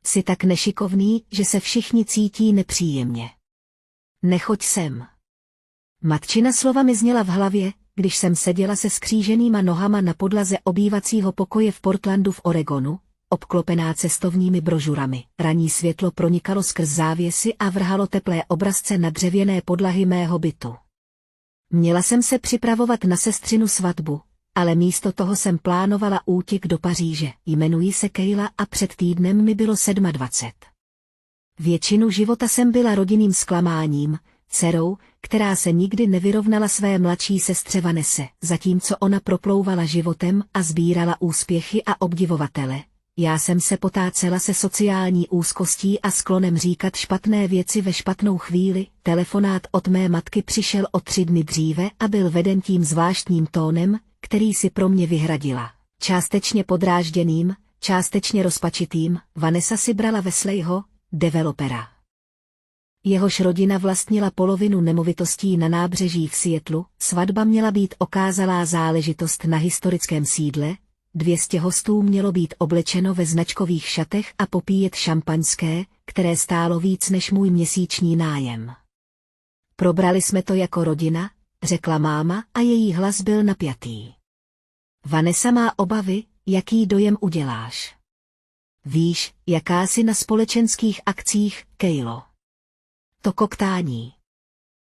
Jsi tak nešikovný, že se všichni cítí nepříjemně. Nechoď sem. Matčina slova mi zněla v hlavě, když jsem seděla se skříženýma nohama na podlaze obývacího pokoje v Portlandu v Oregonu, obklopená cestovními brožurami. Ranní světlo pronikalo skrz závěsy a vrhalo teplé obrazce na dřevěné podlahy mého bytu. Měla jsem se připravovat na sestřinu svatbu, ale místo toho jsem plánovala útěk do Paříže. Jmenuji se Kayla a před týdnem mi bylo 27. Většinu života jsem byla rodinným zklamáním, dcerou, která se nikdy nevyrovnala své mladší sestře Vanesse, zatímco ona proplouvala životem a sbírala úspěchy a obdivovatele. Já jsem se potácela se sociální úzkostí a sklonem říkat špatné věci ve špatnou chvíli. Telefonát od mé matky přišel o 3 dny dříve a byl veden tím zvláštním tónem, který si pro mě vyhradila. Částečně podrážděným, částečně rozpačitým. Vanessa si brala Wesleyho, developera. Jehož rodina vlastnila polovinu nemovitostí na nábřeží v Seattlu. Svatba měla být okázalá záležitost na historickém sídle, 200 hostů mělo být oblečeno ve značkových šatech a popíjet šampaňské, které stálo víc než můj měsíční nájem. Probrali jsme to jako rodina, řekla máma a její hlas byl napjatý. Vanessa má obavy, jaký dojem uděláš. Víš, jaká jsi na společenských akcích, Kaylo. To koktání.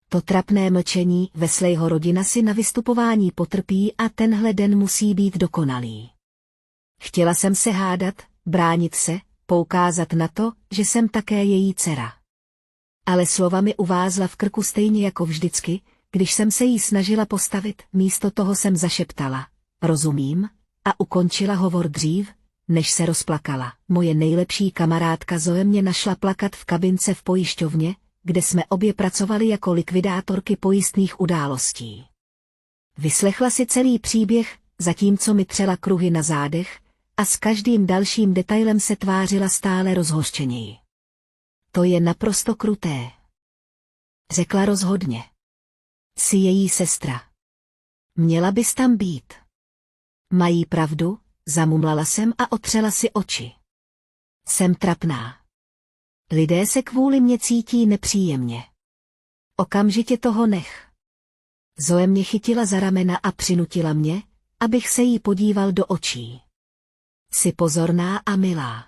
To trapné mlčení. Wesleyho rodina si na vystupování potrpí a tenhle den musí být dokonalý. Chtěla jsem se hádat, bránit se, poukázat na to, že jsem také její dcera. Ale slova mi uvázla v krku stejně jako vždycky, když jsem se jí snažila postavit. Místo toho jsem zašeptala, rozumím, a ukončila hovor dřív, než se rozplakala. Moje nejlepší kamarádka Zoe mě našla plakat v kabince v pojišťovně, kde jsme obě pracovali jako likvidátorky pojistných událostí. Vyslechla si celý příběh, zatímco mi třela kruhy na zádech, a s každým dalším detailem se tvářila stále rozhořčeněji. To je naprosto kruté, řekla rozhodně. Jsi její sestra. Měla bys tam být. Mají pravdu, zamumlala jsem a otřela si oči. Jsem trapná. Lidé se kvůli mě cítí nepříjemně. Okamžitě toho nech. Zoe mě chytila za ramena a přinutila mě, abych se jí podíval do očí. Jsi pozorná a milá.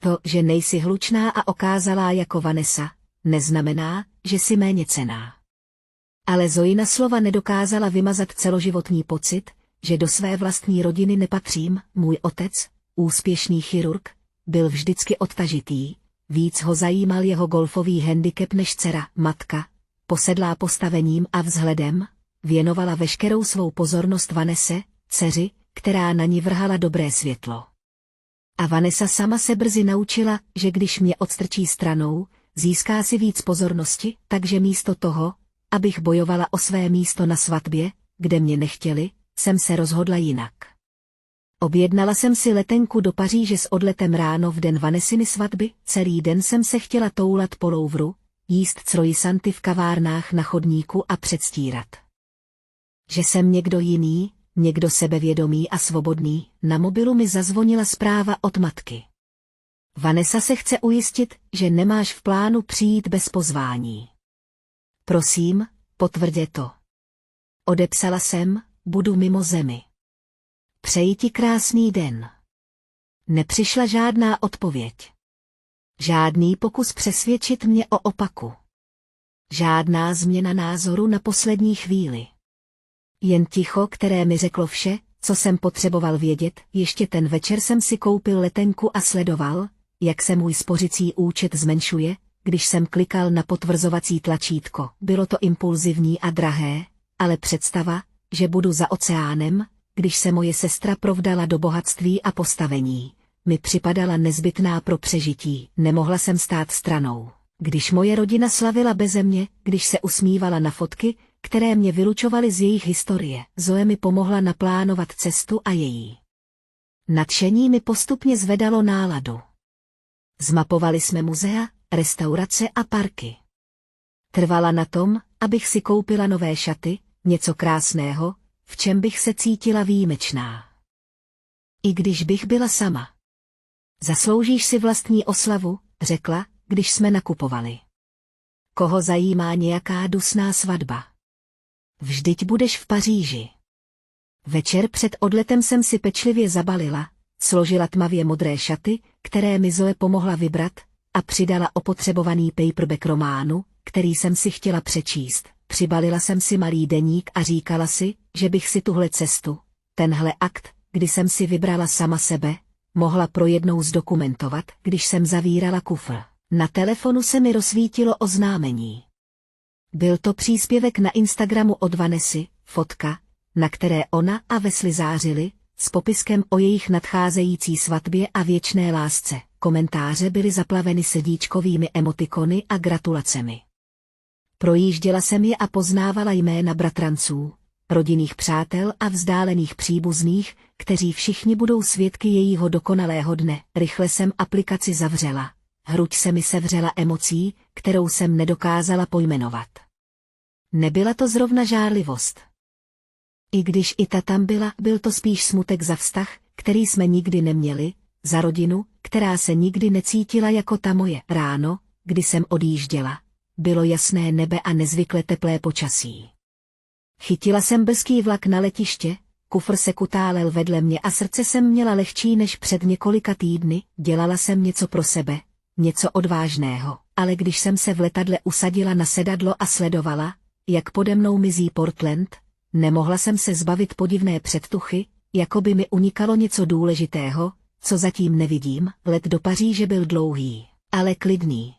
To, že nejsi hlučná a okázalá jako Vanessa, neznamená, že jsi méněcenná. Ale Zoina slova nedokázala vymazat celoživotní pocit, že do své vlastní rodiny nepatřím. Můj otec, úspěšný chirurg, byl vždycky odtažitý, víc ho zajímal jeho golfový handicap než dcera. Matka, posedlá postavením a vzhledem, věnovala veškerou svou pozornost Vanesse, dceři, která na ní vrhala dobré světlo. A Vanessa sama se brzy naučila, že když mě odstrčí stranou, získá si víc pozornosti, takže místo toho, abych bojovala o své místo na svatbě, kde mě nechtěli, jsem se rozhodla jinak. Objednala jsem si letenku do Paříže s odletem ráno v den Vanessiny svatby. Celý den jsem se chtěla toulat po Louvru, jíst croissanty v kavárnách na chodníku a předstírat, že jsem někdo jiný, někdo sebevědomý a svobodný. Na mobilu mi zazvonila zpráva od matky. Vanessa se chce ujistit, že nemáš v plánu přijít bez pozvání. Prosím, potvrdě to. Odepsala jsem, budu mimo zemi. Přeji ti krásný den. Nepřišla žádná odpověď. Žádný pokus přesvědčit mě o opaku. Žádná změna názoru na poslední chvíli. Jen ticho, které mi řeklo vše, co jsem potřeboval vědět. Ještě ten večer jsem si koupil letenku a sledoval, jak se můj spořicí účet zmenšuje, když jsem klikal na potvrzovací tlačítko. Bylo to impulzivní a drahé, ale představa, že budu za oceánem, když se moje sestra provdala do bohatství a postavení, mi připadala nezbytná pro přežití. Nemohla jsem stát stranou. Když moje rodina slavila beze mě, když se usmívala na fotky, které mě vylučovaly z jejich historie, Zoe mi pomohla naplánovat cestu a její nadšení mi postupně zvedalo náladu. Zmapovali jsme muzea, restaurace a parky. Trvala na tom, abych si koupila nové šaty, něco krásného, v čem bych se cítila výjimečná. I když bych byla sama. Zasloužíš si vlastní oslavu, řekla, když jsme nakupovali. Koho zajímá nějaká dusná svatba? Vždyť budeš v Paříži. Večer před odletem jsem si pečlivě zabalila, složila tmavě modré šaty, které mi Zoe pomohla vybrat, a přidala opotřebovaný paperback románu, který jsem si chtěla přečíst. Přibalila jsem si malý deník a říkala si, že bych si tuhle cestu, tenhle akt, kdy jsem si vybrala sama sebe, mohla pro jednou zdokumentovat, když jsem zavírala kufr. Na telefonu se mi rozsvítilo oznámení. Byl to příspěvek na Instagramu od Vanessy, fotka, na které ona a Wesley zářili, s popiskem o jejich nadcházející svatbě a věčné lásce. Komentáře byly zaplaveny srdíčkovými emotikony a gratulacemi. Projížděla jsem je a poznávala jména bratranců, rodinných přátel a vzdálených příbuzných, kteří všichni budou svědky jejího dokonalého dne. Rychle jsem aplikaci zavřela. Hruď se mi sevřela emocí, kterou jsem nedokázala pojmenovat. Nebyla to zrovna žárlivost. I když i ta tam byla, byl to spíš smutek za vztah, který jsme nikdy neměli, za rodinu, která se nikdy necítila jako ta moje. Ráno, kdy jsem odjížděla, bylo jasné nebe a nezvykle teplé počasí. Chytila jsem brzký vlak na letiště, kufr se kutálel vedle mě a srdce jsem měla lehčí než před několika týdny. Dělala jsem něco pro sebe, něco odvážného, ale když jsem se v letadle usadila na sedadlo a sledovala, jak pode mnou mizí Portland, nemohla jsem se zbavit podivné předtuchy, jako by mi unikalo něco důležitého, co zatím nevidím. Let do Paříže byl dlouhý, ale klidný.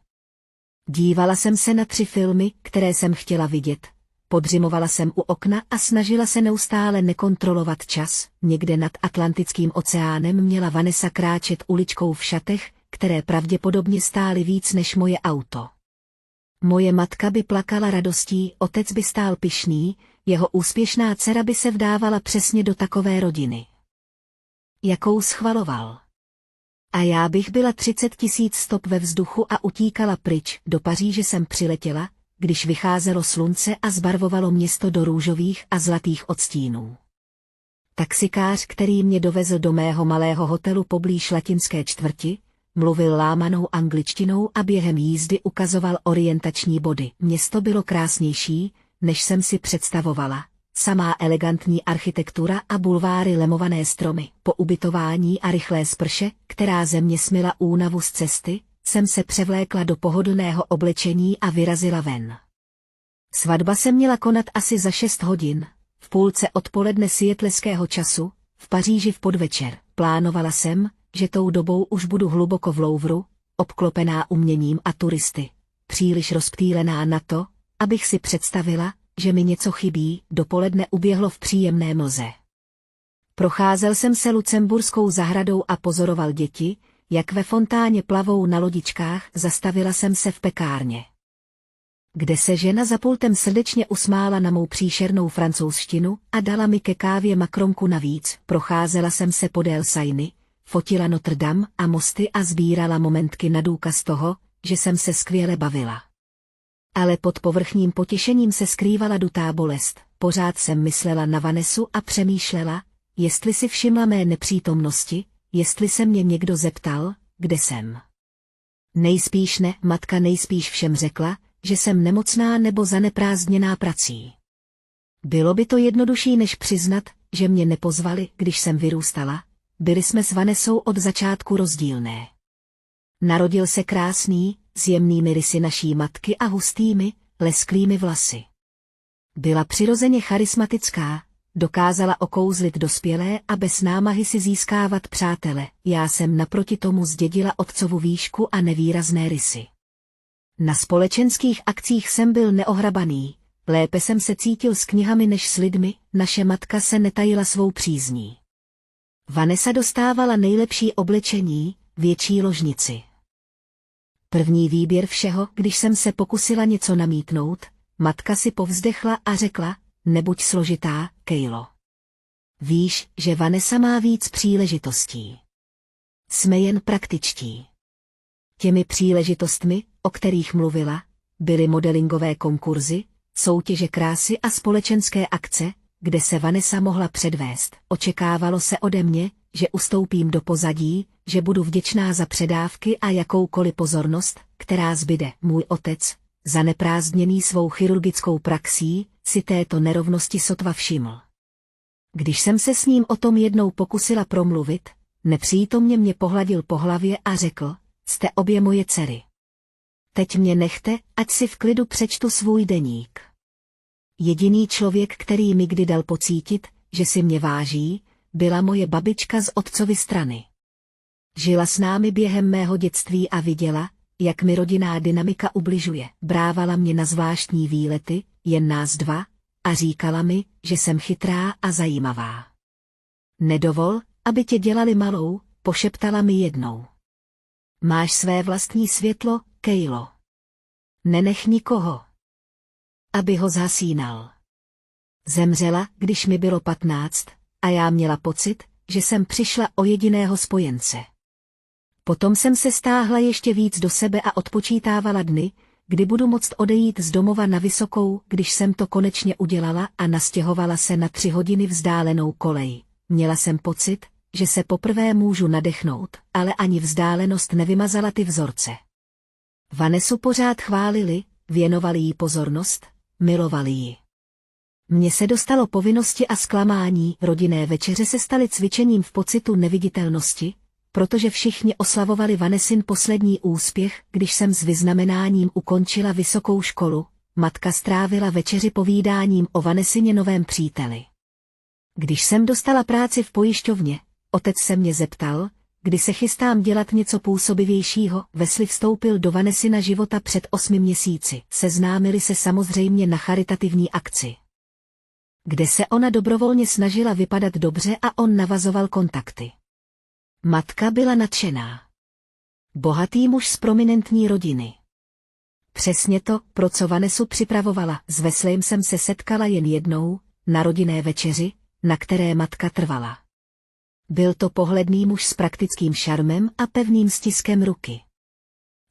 Dívala jsem se na 3 filmy, které jsem chtěla vidět. Podřimovala jsem u okna a snažila se neustále nekontrolovat čas. Někde nad Atlantickým oceánem měla Vanessa kráčet uličkou v šatech, které pravděpodobně stály víc než moje auto. Moje matka by plakala radostí, otec by stál pyšný, jeho úspěšná dcera by se vdávala přesně do takové rodiny, jakou schvaloval. A já bych byla 30 000 stop ve vzduchu a utíkala pryč. Do Paříže jsem přiletěla, když vycházelo slunce a zbarvovalo město do růžových a zlatých odstínů. Taxikář, který mě dovezl do mého malého hotelu poblíž latinské čtvrti, mluvil lámanou angličtinou a během jízdy ukazoval orientační body. Město bylo krásnější, než jsem si představovala. Samá elegantní architektura a bulváry lemované stromy. Po ubytování a rychlé sprše, která ze mě smyla únavu z cesty, jsem se převlékla do pohodlného oblečení a vyrazila ven. Svatba se měla konat asi za 6 hodin, v půlce odpoledne sietského času, v Paříži v podvečer. Plánovala jsem, že tou dobou už budu hluboko v Louvru, obklopená uměním a turisty, příliš rozptýlená na to, abych si představila, že mi něco chybí. Dopoledne uběhlo v příjemné mlze. Procházel jsem se Lucemburskou zahradou a pozoroval děti, jak ve fontáně plavou na lodičkách. Zastavila jsem se v pekárně, kde se žena za pultem srdečně usmála na mou příšernou francouzštinu a dala mi ke kávě makromku navíc. Procházela jsem se podél Seiny, fotila Notre Dame a mosty a sbírala momentky na důkaz toho, že jsem se skvěle bavila. Ale pod povrchním potěšením se skrývala dutá bolest. Pořád jsem myslela na Vanessu a přemýšlela, jestli si všimla mé nepřítomnosti, jestli se mě někdo zeptal, kde jsem. Nejspíš ne, matka nejspíš všem řekla, že jsem nemocná nebo zaneprázdněná prací. Bylo by to jednodušší než přiznat, že mě nepozvali, když jsem vyrůstala. Byli jsme s Vanessou od začátku rozdílné. Narodil se krásný, s jemnými rysy naší matky a hustými, lesklými vlasy. Byla přirozeně charismatická, dokázala okouzlit dospělé a bez námahy si získávat přátele. Já jsem naproti tomu zdědila otcovu výšku a nevýrazné rysy. Na společenských akcích jsem byl neohrabaný, lépe jsem se cítil s knihami než s lidmi, naše matka se netajila svou přízní. Vanessa dostávala nejlepší oblečení, větší ložnici. První výběr všeho, když jsem se pokusila něco namítnout, matka si povzdechla a řekla, nebuď složitá, Kejlo. Víš, že Vanessa má víc příležitostí. Jsme jen praktičtí. Těmi příležitostmi, o kterých mluvila, byly modelingové konkurzy, soutěže krásy a společenské akce, kde se Vanessa mohla předvést. Očekávalo se ode mě, že ustoupím do pozadí, že budu vděčná za předávky a jakoukoliv pozornost, která zbyde. Můj otec, zaneprázdněný svou chirurgickou praxí, si této nerovnosti sotva všiml. Když jsem se s ním o tom jednou pokusila promluvit, nepřítomně mě pohladil po hlavě a řekl, jste obě moje dcery. Teď mě nechte, ať si v klidu přečtu svůj deník. Jediný člověk, který mi kdy dal pocítit, že si mě váží, byla moje babička z otcovy strany. Žila s námi během mého dětství a viděla, jak mi rodinná dynamika ubližuje. Brávala mě na zvláštní výlety, jen nás dva, a říkala mi, že jsem chytrá a zajímavá. Nedovol, aby tě dělali malou, pošeptala mi jednou. Máš své vlastní světlo, Kejlo. Nenech nikoho, aby ho zhasínal. Zemřela, když mi bylo 15, a já měla pocit, že jsem přišla o jediného spojence. Potom jsem se stáhla ještě víc do sebe a odpočítávala dny, kdy budu moct odejít z domova na Vysokou. Když jsem to konečně udělala a nastěhovala se na 3 hodiny vzdálenou kolej. Měla jsem pocit, že se poprvé můžu nadechnout, ale ani vzdálenost nevymazala ty vzorce. Vanesu pořád chválili, věnovali jí pozornost, milovali ji. Mně se dostalo povinnosti a zklamání, rodinné večeře se staly cvičením v pocitu neviditelnosti, protože všichni oslavovali Vanesin poslední úspěch. Když jsem s vyznamenáním ukončila vysokou školu, matka strávila večeři povídáním o Vanesině novém příteli. Když jsem dostala práci v pojišťovně, otec se mě zeptal, kdy se chystám dělat něco působivějšího. Wesley vstoupil do Vanesina života před 8 měsíci. Seznámili se samozřejmě na charitativní akci, kde se ona dobrovolně snažila vypadat dobře a on navazoval kontakty. Matka byla nadšená. Bohatý muž z prominentní rodiny. Přesně to, pro co Vanesu připravovala. S Wesleyem jsem se setkala jen jednou, na rodinné večeři, na které matka trvala. Byl to pohledný muž s praktickým šarmem a pevným stiskem ruky.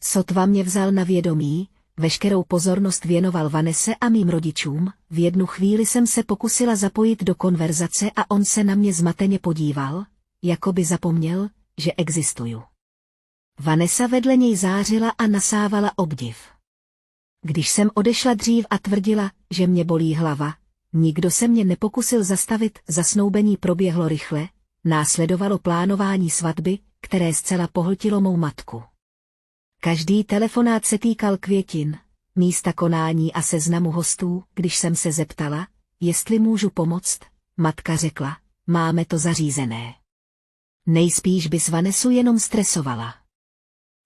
Sotva mě vzal na vědomí, veškerou pozornost věnoval Vanese a mým rodičům. V jednu chvíli jsem se pokusila zapojit do konverzace a on se na mě zmateně podíval, jako by zapomněl, že existuju. Vanessa vedle něj zářila a nasávala obdiv. Když jsem odešla dřív a tvrdila, že mě bolí hlava, nikdo se mě nepokusil zastavit. Zasnoubení proběhlo rychle, následovalo plánování svatby, které zcela pohltilo mou matku. Každý telefonát se týkal květin, místa konání a seznamu hostů. Když jsem se zeptala, jestli můžu pomoct, matka řekla, máme to zařízené. Nejspíš bys Vanesu jenom stresovala.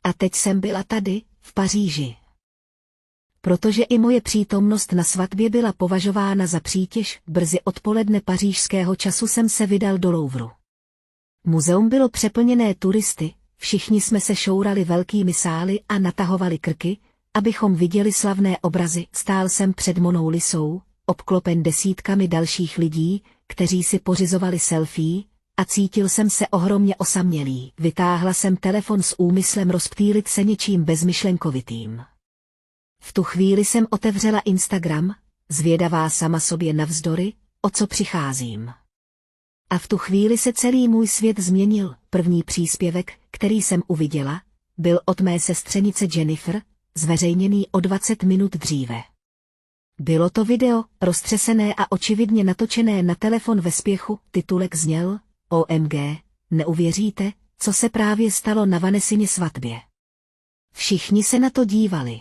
A teď jsem byla tady, v Paříži. Protože i moje přítomnost na svatbě byla považována za přítěž, brzy odpoledne pařížského času jsem se vydal do Louvru. Muzeum bylo přeplněné turisty, všichni jsme se šourali velkými sály a natahovali krky, abychom viděli slavné obrazy. Stál jsem před Monou Lisou, obklopen desítkami dalších lidí, kteří si pořizovali selfie, a cítil jsem se ohromně osamělý. Vytáhla jsem telefon s úmyslem rozptýlit se něčím bezmyšlenkovitým. V tu chvíli jsem otevřela Instagram, zvědavá sama sobě navzdory, o co přicházím. A v tu chvíli se celý můj svět změnil. První příspěvek, který jsem uviděla, byl od mé sestřenice Jennifer, zveřejněný o 20 minut dříve. Bylo to video, roztřesené a očividně natočené na telefon ve spěchu. Titulek zněl, OMG, neuvěříte, co se právě stalo na Vanesině svatbě. Všichni se na to dívali.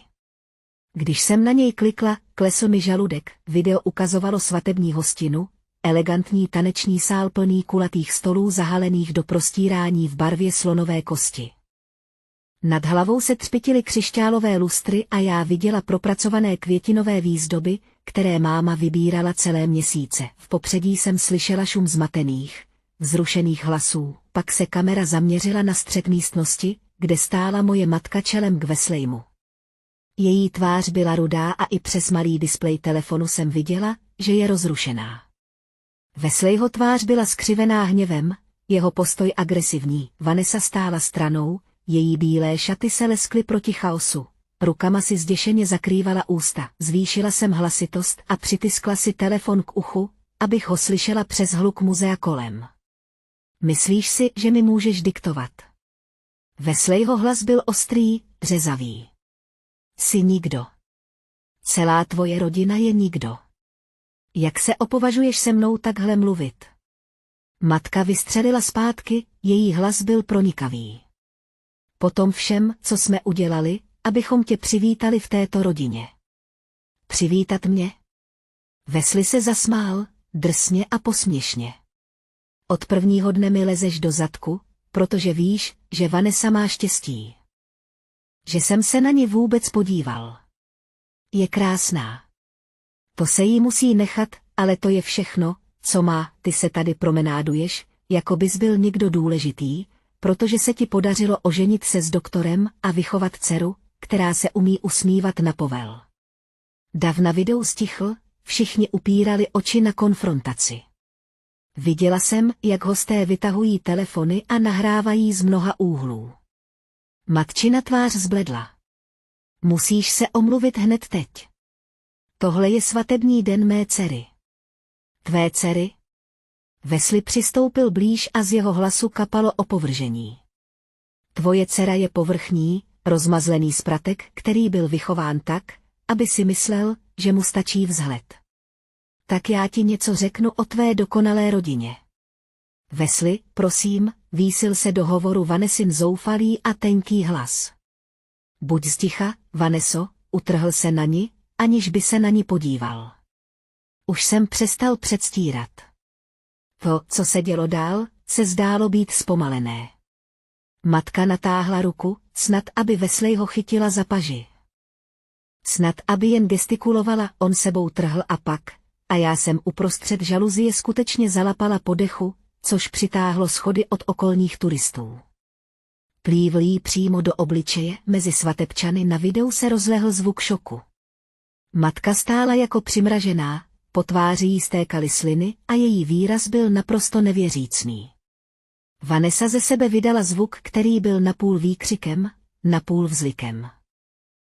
Když jsem na něj klikla, klesl mi žaludek. Video ukazovalo svatební hostinu, elegantní taneční sál plný kulatých stolů zahalených do prostírání v barvě slonové kosti. Nad hlavou se třpytily křišťálové lustry a já viděla propracované květinové výzdoby, které máma vybírala celé měsíce. V popředí jsem slyšela šum zmatených, vzrušených hlasů. Pak se kamera zaměřila na střed místnosti, kde stála moje matka čelem k Wesleymu. Její tvář byla rudá a i přes malý displej telefonu jsem viděla, že je rozrušená. Wesleyho tvář byla skřivená hněvem, jeho postoj agresivní. Vanessa stála stranou, její bílé šaty se leskly proti chaosu. Rukama si zděšeně zakrývala ústa. Zvýšila jsem hlasitost a přitiskla si telefon k uchu, abych ho slyšela přes hluk muzea kolem. Myslíš si, že mi můžeš diktovat? Wesleyho hlas byl ostrý, řezavý. Jsi nikdo. Celá tvoje rodina je nikdo. Jak se opovažuješ se mnou takhle mluvit? Matka vystřelila zpátky, její hlas byl pronikavý. Po tom všem, co jsme udělali, abychom tě přivítali v této rodině. Přivítat mě? Wesley se zasmál, drsně a posměšně. Od prvního dne mi lezeš do zadku, protože víš, že Vanessa má štěstí. Že jsem se na ni vůbec podíval. Je krásná. To se jí musí nechat, ale to je všechno, co má. Ty se tady promenáduješ, jako bys byl někdo důležitý, protože se ti podařilo oženit se s doktorem a vychovat dceru, která se umí usmívat na povel. Dav na videu stichl, všichni upírali oči na konfrontaci. Viděla jsem, jak hosté vytahují telefony a nahrávají z mnoha úhlů. Matčina tvář zbledla. Musíš se omluvit hned teď. Tohle je svatební den mé dcery. Tvé dcery? Wesley přistoupil blíž a z jeho hlasu kapalo opovržení. Tvoje dcera je povrchní, rozmazlený spratek, který byl vychován tak, aby si myslel, že mu stačí vzhled. Tak já ti něco řeknu o tvé dokonalé rodině. Wesley, prosím, výsil se do hovoru Vanessin zoufalý a tenký hlas. Buď sticha, Vanesso, utrhl se na ni, aniž by se na ni podíval. Už jsem přestal předstírat. To, co se dělo dál, se zdálo být zpomalené. Matka natáhla ruku, snad aby Wesley ho chytila za paži. Snad aby jen gestikulovala, on sebou trhl a já jsem uprostřed žaluzie skutečně zalapala po dechu, což přitáhlo schody od okolních turistů. Plívl jí přímo do obličeje, mezi svatebčany na videu se rozlehl zvuk šoku. Matka stála jako přimražená, po tváři jí stékaly sliny a její výraz byl naprosto nevěřícný. Vanessa ze sebe vydala zvuk, který byl napůl výkřikem, napůl vzlikem.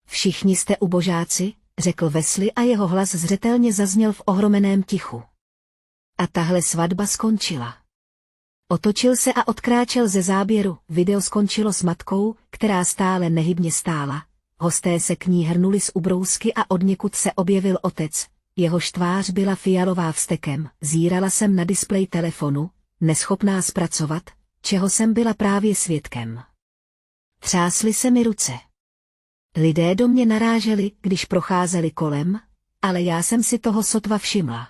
Všichni jste ubožáci, řekl Wesley a jeho hlas zřetelně zazněl v ohromeném tichu. A tahle svatba skončila. Otočil se a odkráčel ze záběru, video skončilo s matkou, která stále nehybně stála. Hosté se k ní hrnuli z ubrousky a odněkud se objevil otec, jehož tvář byla fialová vztekem. Zírala jsem na displej telefonu, neschopná zpracovat, čeho jsem byla právě svědkem. Třásly se mi ruce. Lidé do mě naráželi, když procházeli kolem, ale já jsem si toho sotva všimla.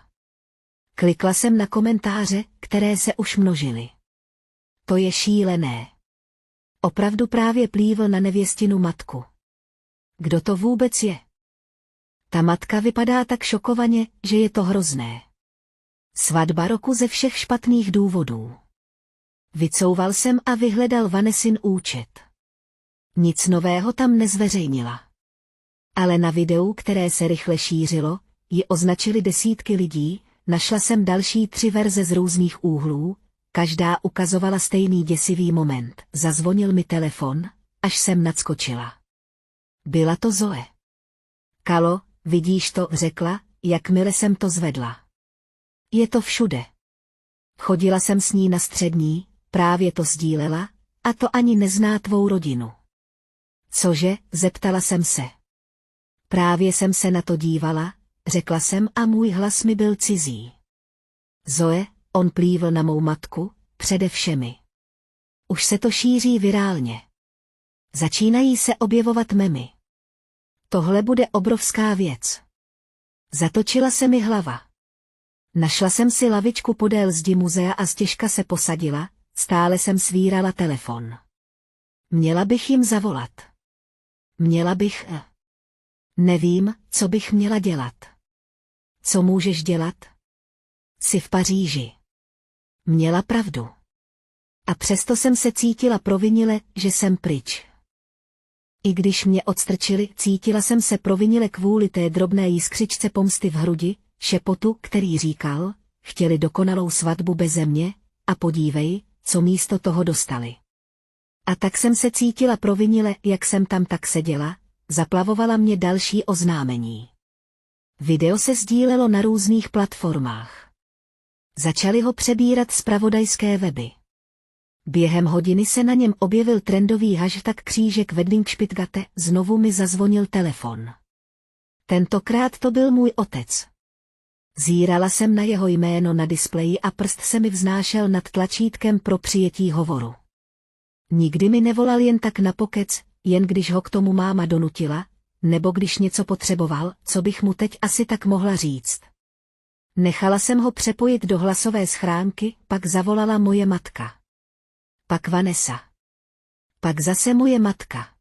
Klikla jsem na komentáře, které se už množily. To je šílené. Opravdu právě plívl na nevěstinu matku. Kdo to vůbec je? Ta matka vypadá tak šokovaně, že je to hrozné. Svatba roku ze všech špatných důvodů. Vycouval jsem a vyhledal Vanessin účet. Nic nového tam nezveřejnila. Ale na videu, které se rychle šířilo, ji označili desítky lidí, našla jsem další 3 verze z různých úhlů, každá ukazovala stejný děsivý moment. Zazvonil mi telefon, až jsem nadskočila. Byla to Zoe. Kalo, vidíš to, řekla, jakmile jsem to zvedla. Je to všude. Chodila jsem s ní na střední, právě to sdílela, a to ani nezná tvou rodinu. Cože, zeptala jsem se. Právě jsem se na to dívala, řekla jsem a můj hlas mi byl cizí. Zoe, on plívl na mou matku, přede všemi. Už se to šíří virálně. Začínají se objevovat memy. Tohle bude obrovská věc. Zatočila se mi hlava. Našla jsem si lavičku podél zdi muzea a stěžka se posadila, stále jsem svírala telefon. Měla bych jim zavolat. Měla bych... Nevím, co bych měla dělat. Co můžeš dělat? Jsi v Paříži. Měla pravdu. A přesto jsem se cítila provinile, že jsem pryč. I když mě odstrčili, cítila jsem se provinile kvůli té drobné jiskřičce pomsty v hrudi, šepotu, který říkal, chtěli dokonalou svatbu beze mě, a podívej, co místo toho dostali. A tak jsem se cítila provinile, jak jsem tam tak seděla, zaplavovala mě další oznámení. Video se sdílelo na různých platformách. Začali ho přebírat zpravodajské weby. Během hodiny se na něm objevil trendový hashtag křížek Wedding Spitgate, znovu mi zazvonil telefon. Tentokrát to byl můj otec. Zírala jsem na jeho jméno na displeji a prst se mi vznášel nad tlačítkem pro přijetí hovoru. Nikdy mi nevolal jen tak na pokec, jen když ho k tomu máma donutila, nebo když něco potřeboval, co bych mu teď asi tak mohla říct. Nechala jsem ho přepojit do hlasové schránky, pak zavolala moje matka. Pak Vanessa. Pak zase moje matka.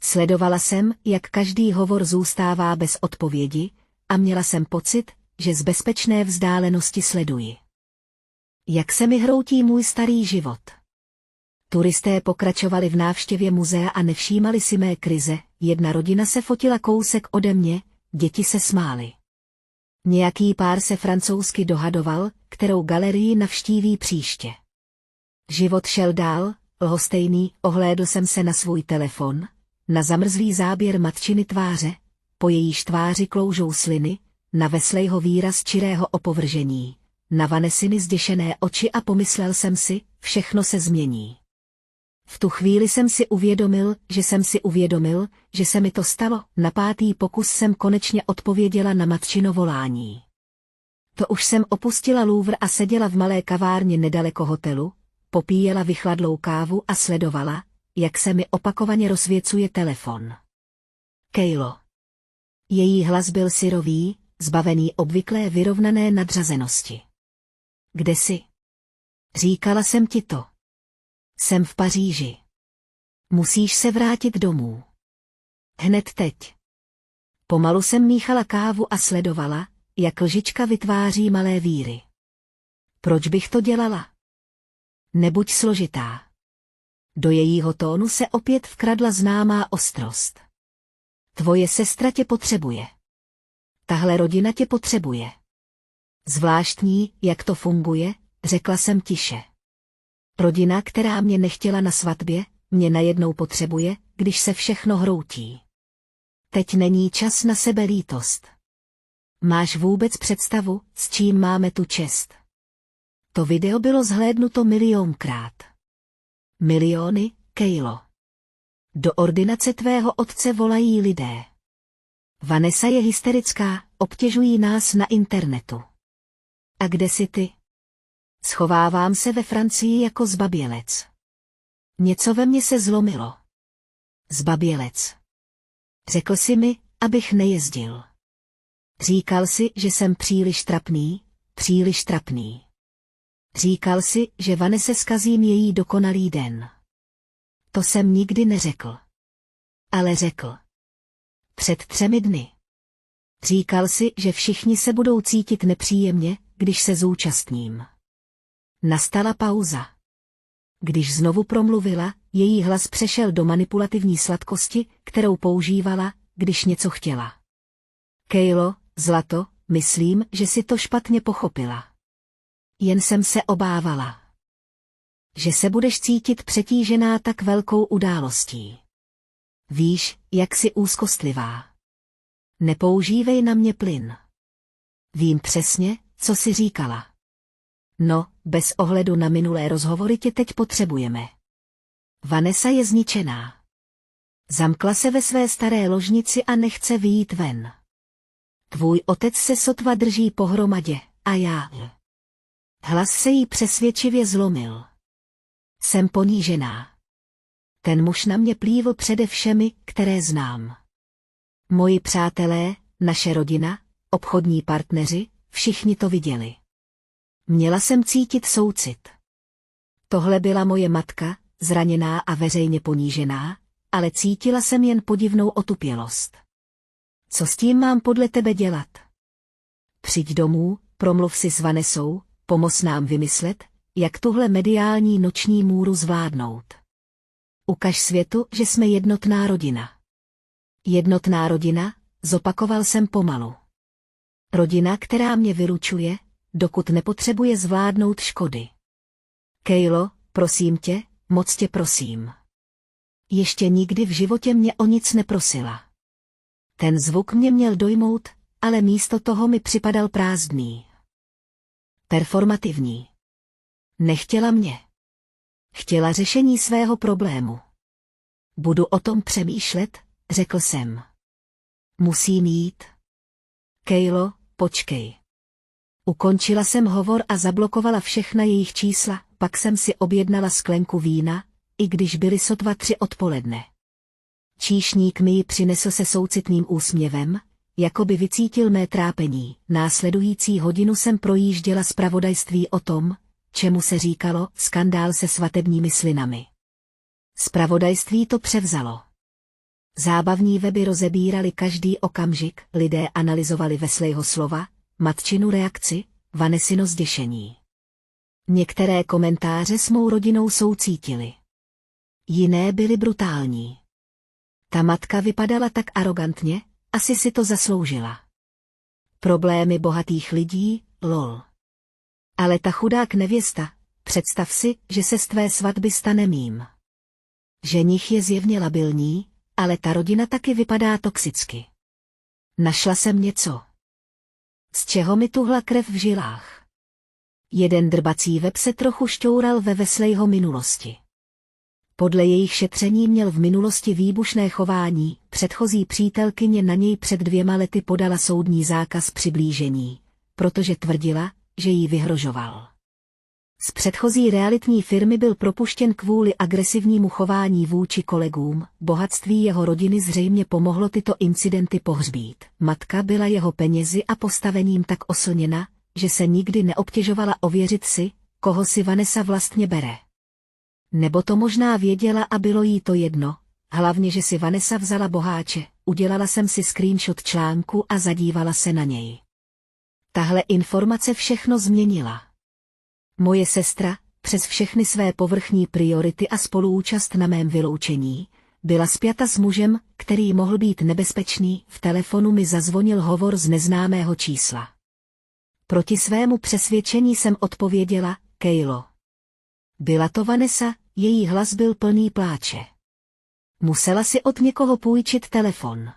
Sledovala jsem, jak každý hovor zůstává bez odpovědi, a měla jsem pocit, že z bezpečné vzdálenosti sleduji. Jak se mi hroutí můj starý život. Turisté pokračovali v návštěvě muzea a nevšímali si mé krize, jedna rodina se fotila kousek ode mě, děti se smály. Nějaký pár se francouzsky dohadoval, kterou galerii navštíví příště. Život šel dál, lhostejný, ohlédl jsem se na svůj telefon, na zamrzlý záběr matčiny tváře, po jejíž tváři kloužou sliny, na Wesleyho výraz čirého opovržení, na Vanessiny zděšené oči a pomyslel jsem si, všechno se změní. V tu chvíli jsem si uvědomil, že se mi to stalo, na 5. pokus jsem konečně odpověděla na matčino volání. To už jsem opustila Louvre a seděla v malé kavárně nedaleko hotelu, popíjela vychladlou kávu a sledovala, jak se mi opakovaně rozsvěcuje telefon. Kejlo. Její hlas byl syrový, zbavený obvyklé vyrovnané nadřazenosti. Kde jsi? Říkala jsem ti to. Jsem v Paříži. Musíš se vrátit domů. Hned teď. Pomalu jsem míchala kávu a sledovala, jak lžička vytváří malé víry. Proč bych to dělala? Nebuď složitá. Do jejího tónu se opět vkradla známá ostrost. Tvoje sestra tě potřebuje. Tahle rodina tě potřebuje. Zvláštní, jak to funguje, řekla jsem tiše. Rodina, která mě nechtěla na svatbě, mě najednou potřebuje, když se všechno hroutí. Teď není čas na sebelítost. Máš vůbec představu, s čím máme tu čest? To video bylo zhlédnuto 1 000 000krát. Miliony, Kejlo. Do ordinace tvého otce volají lidé. Vanessa je hysterická, obtěžují nás na internetu. A kde jsi ty? Schovávám se ve Francii jako zbabělec. Něco ve mně se zlomilo. Zbabělec. Řekl si mi, abych nejezdil. Říkal si, že jsem příliš trapný. Říkal si, že Vanesse zkazím její dokonalý den. To jsem nikdy neřekl. Ale řekl. Před 3 dny. Říkal si, že všichni se budou cítit nepříjemně, když se zúčastním. Nastala pauza. Když znovu promluvila, její hlas přešel do manipulativní sladkosti, kterou používala, když něco chtěla. Kejlo, zlato, myslím, že si to špatně pochopila. Jen jsem se obávala. Že se budeš cítit přetížená tak velkou událostí. Víš, jak jsi úzkostlivá. Nepoužívej na mě plyn. Vím přesně, co jsi říkala. No, bez ohledu na minulé rozhovory tě teď potřebujeme. Vanessa je zničená. Zamkla se ve své staré ložnici a nechce vyjít ven. Tvůj otec se sotva drží pohromadě, a já. Hlas se jí přesvědčivě zlomil. Jsem ponížená. Ten muž na mě plívl přede všemi, které znám. Moji přátelé, naše rodina, obchodní partneři, všichni to viděli. Měla jsem cítit soucit. Tohle byla moje matka, zraněná a veřejně ponížená, ale cítila jsem jen podivnou otupělost. Co s tím mám podle tebe dělat? Přijď domů, promluv si s Vanessou, pomoz nám vymyslet, jak tuhle mediální noční můru zvládnout. Ukaž světu, že jsme jednotná rodina. Jednotná rodina, zopakoval jsem pomalu. Rodina, která mě vylučuje, dokud nepotřebuje zvládnout škody. Kejlo, prosím tě, moc tě prosím. Ještě nikdy v životě mě o nic neprosila. Ten zvuk mě měl dojmout, ale místo toho mi připadal prázdný. Performativní. Nechtěla mě. Chtěla řešení svého problému. Budu o tom přemýšlet, řekl jsem. Musím jít. Kejlo, počkej. Ukončila jsem hovor a zablokovala všechna jejich čísla, pak jsem si objednala sklenku vína, i když byly sotva 3 odpoledne. Číšník mi ji přinesl se soucitným úsměvem, jako by vycítil mé trápení. Následující hodinu jsem projížděla zpravodajství o tom, čemu se říkalo skandál se svatebními slinami. Zpravodajství to převzalo. Zábavní weby rozebírali každý okamžik, lidé analyzovali Wesleyho slova, matčinu reakci, Vanessino zděšení. Některé komentáře s mou rodinou soucítily. Jiné byly brutální. Ta matka vypadala tak arogantně, asi si to zasloužila. Problémy bohatých lidí, lol. Ale ta chudák nevěsta, představ si, že se z tvé svatby stane mým. Ženich je zjevně labilní, ale ta rodina taky vypadá toxicky. Našla jsem něco. Z čeho mi tuhla krev v žilách. Jeden drbací web se trochu šťoural ve Wesleyho minulosti. Podle jejich šetření měl v minulosti výbušné chování, předchozí přítelkyně na něj před 2 lety podala soudní zákaz přiblížení, protože tvrdila, že jí vyhrožoval. Z předchozí realitní firmy byl propuštěn kvůli agresivnímu chování vůči kolegům, bohatství jeho rodiny zřejmě pomohlo tyto incidenty pohřbít. Matka byla jeho penězi a postavením tak oslněna, že se nikdy neobtěžovala ověřit si, koho si Vanessa vlastně bere. Nebo to možná věděla a bylo jí to jedno, hlavně že si Vanessa vzala boháče. Udělala jsem si screenshot článku a zadívala se na něj. Tahle informace všechno změnila. Moje sestra, přes všechny své povrchní priority a spoluúčast na mém vyloučení, byla spjata s mužem, který mohl být nebezpečný. V telefonu mi zazvonil hovor z neznámého čísla. Proti svému přesvědčení jsem odpověděla, Kejlo. Byla to Vanessa, její hlas byl plný pláče. Musela si od někoho půjčit telefon.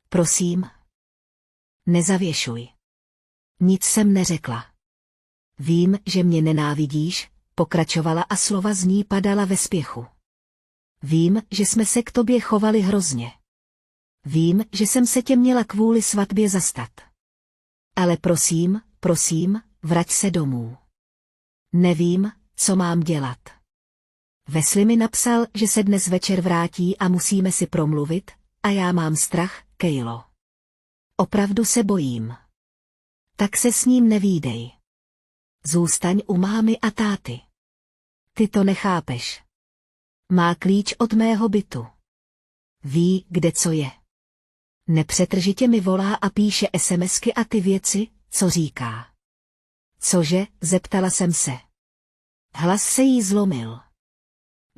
Prosím. Nezavěšuj. Nic jsem neřekla. Vím, že mě nenávidíš, pokračovala a slova z ní padala ve spěchu. Vím, že jsme se k tobě chovali hrozně. Vím, že jsem se tě měla kvůli svatbě zastat. Ale prosím, vrať se domů. Nevím, co mám dělat. Wesley mi napsal, že se dnes večer vrátí a musíme si promluvit, a já mám strach, Kejlo. Opravdu se bojím. Tak se s ním nevídej. Zůstaň u mámy a táty. Ty to nechápeš. Má klíč od mého bytu. Ví, kde co je. Nepřetržitě mi volá a píše SMSky a ty věci, co říká. Cože, zeptala jsem se. Hlas se jí zlomil.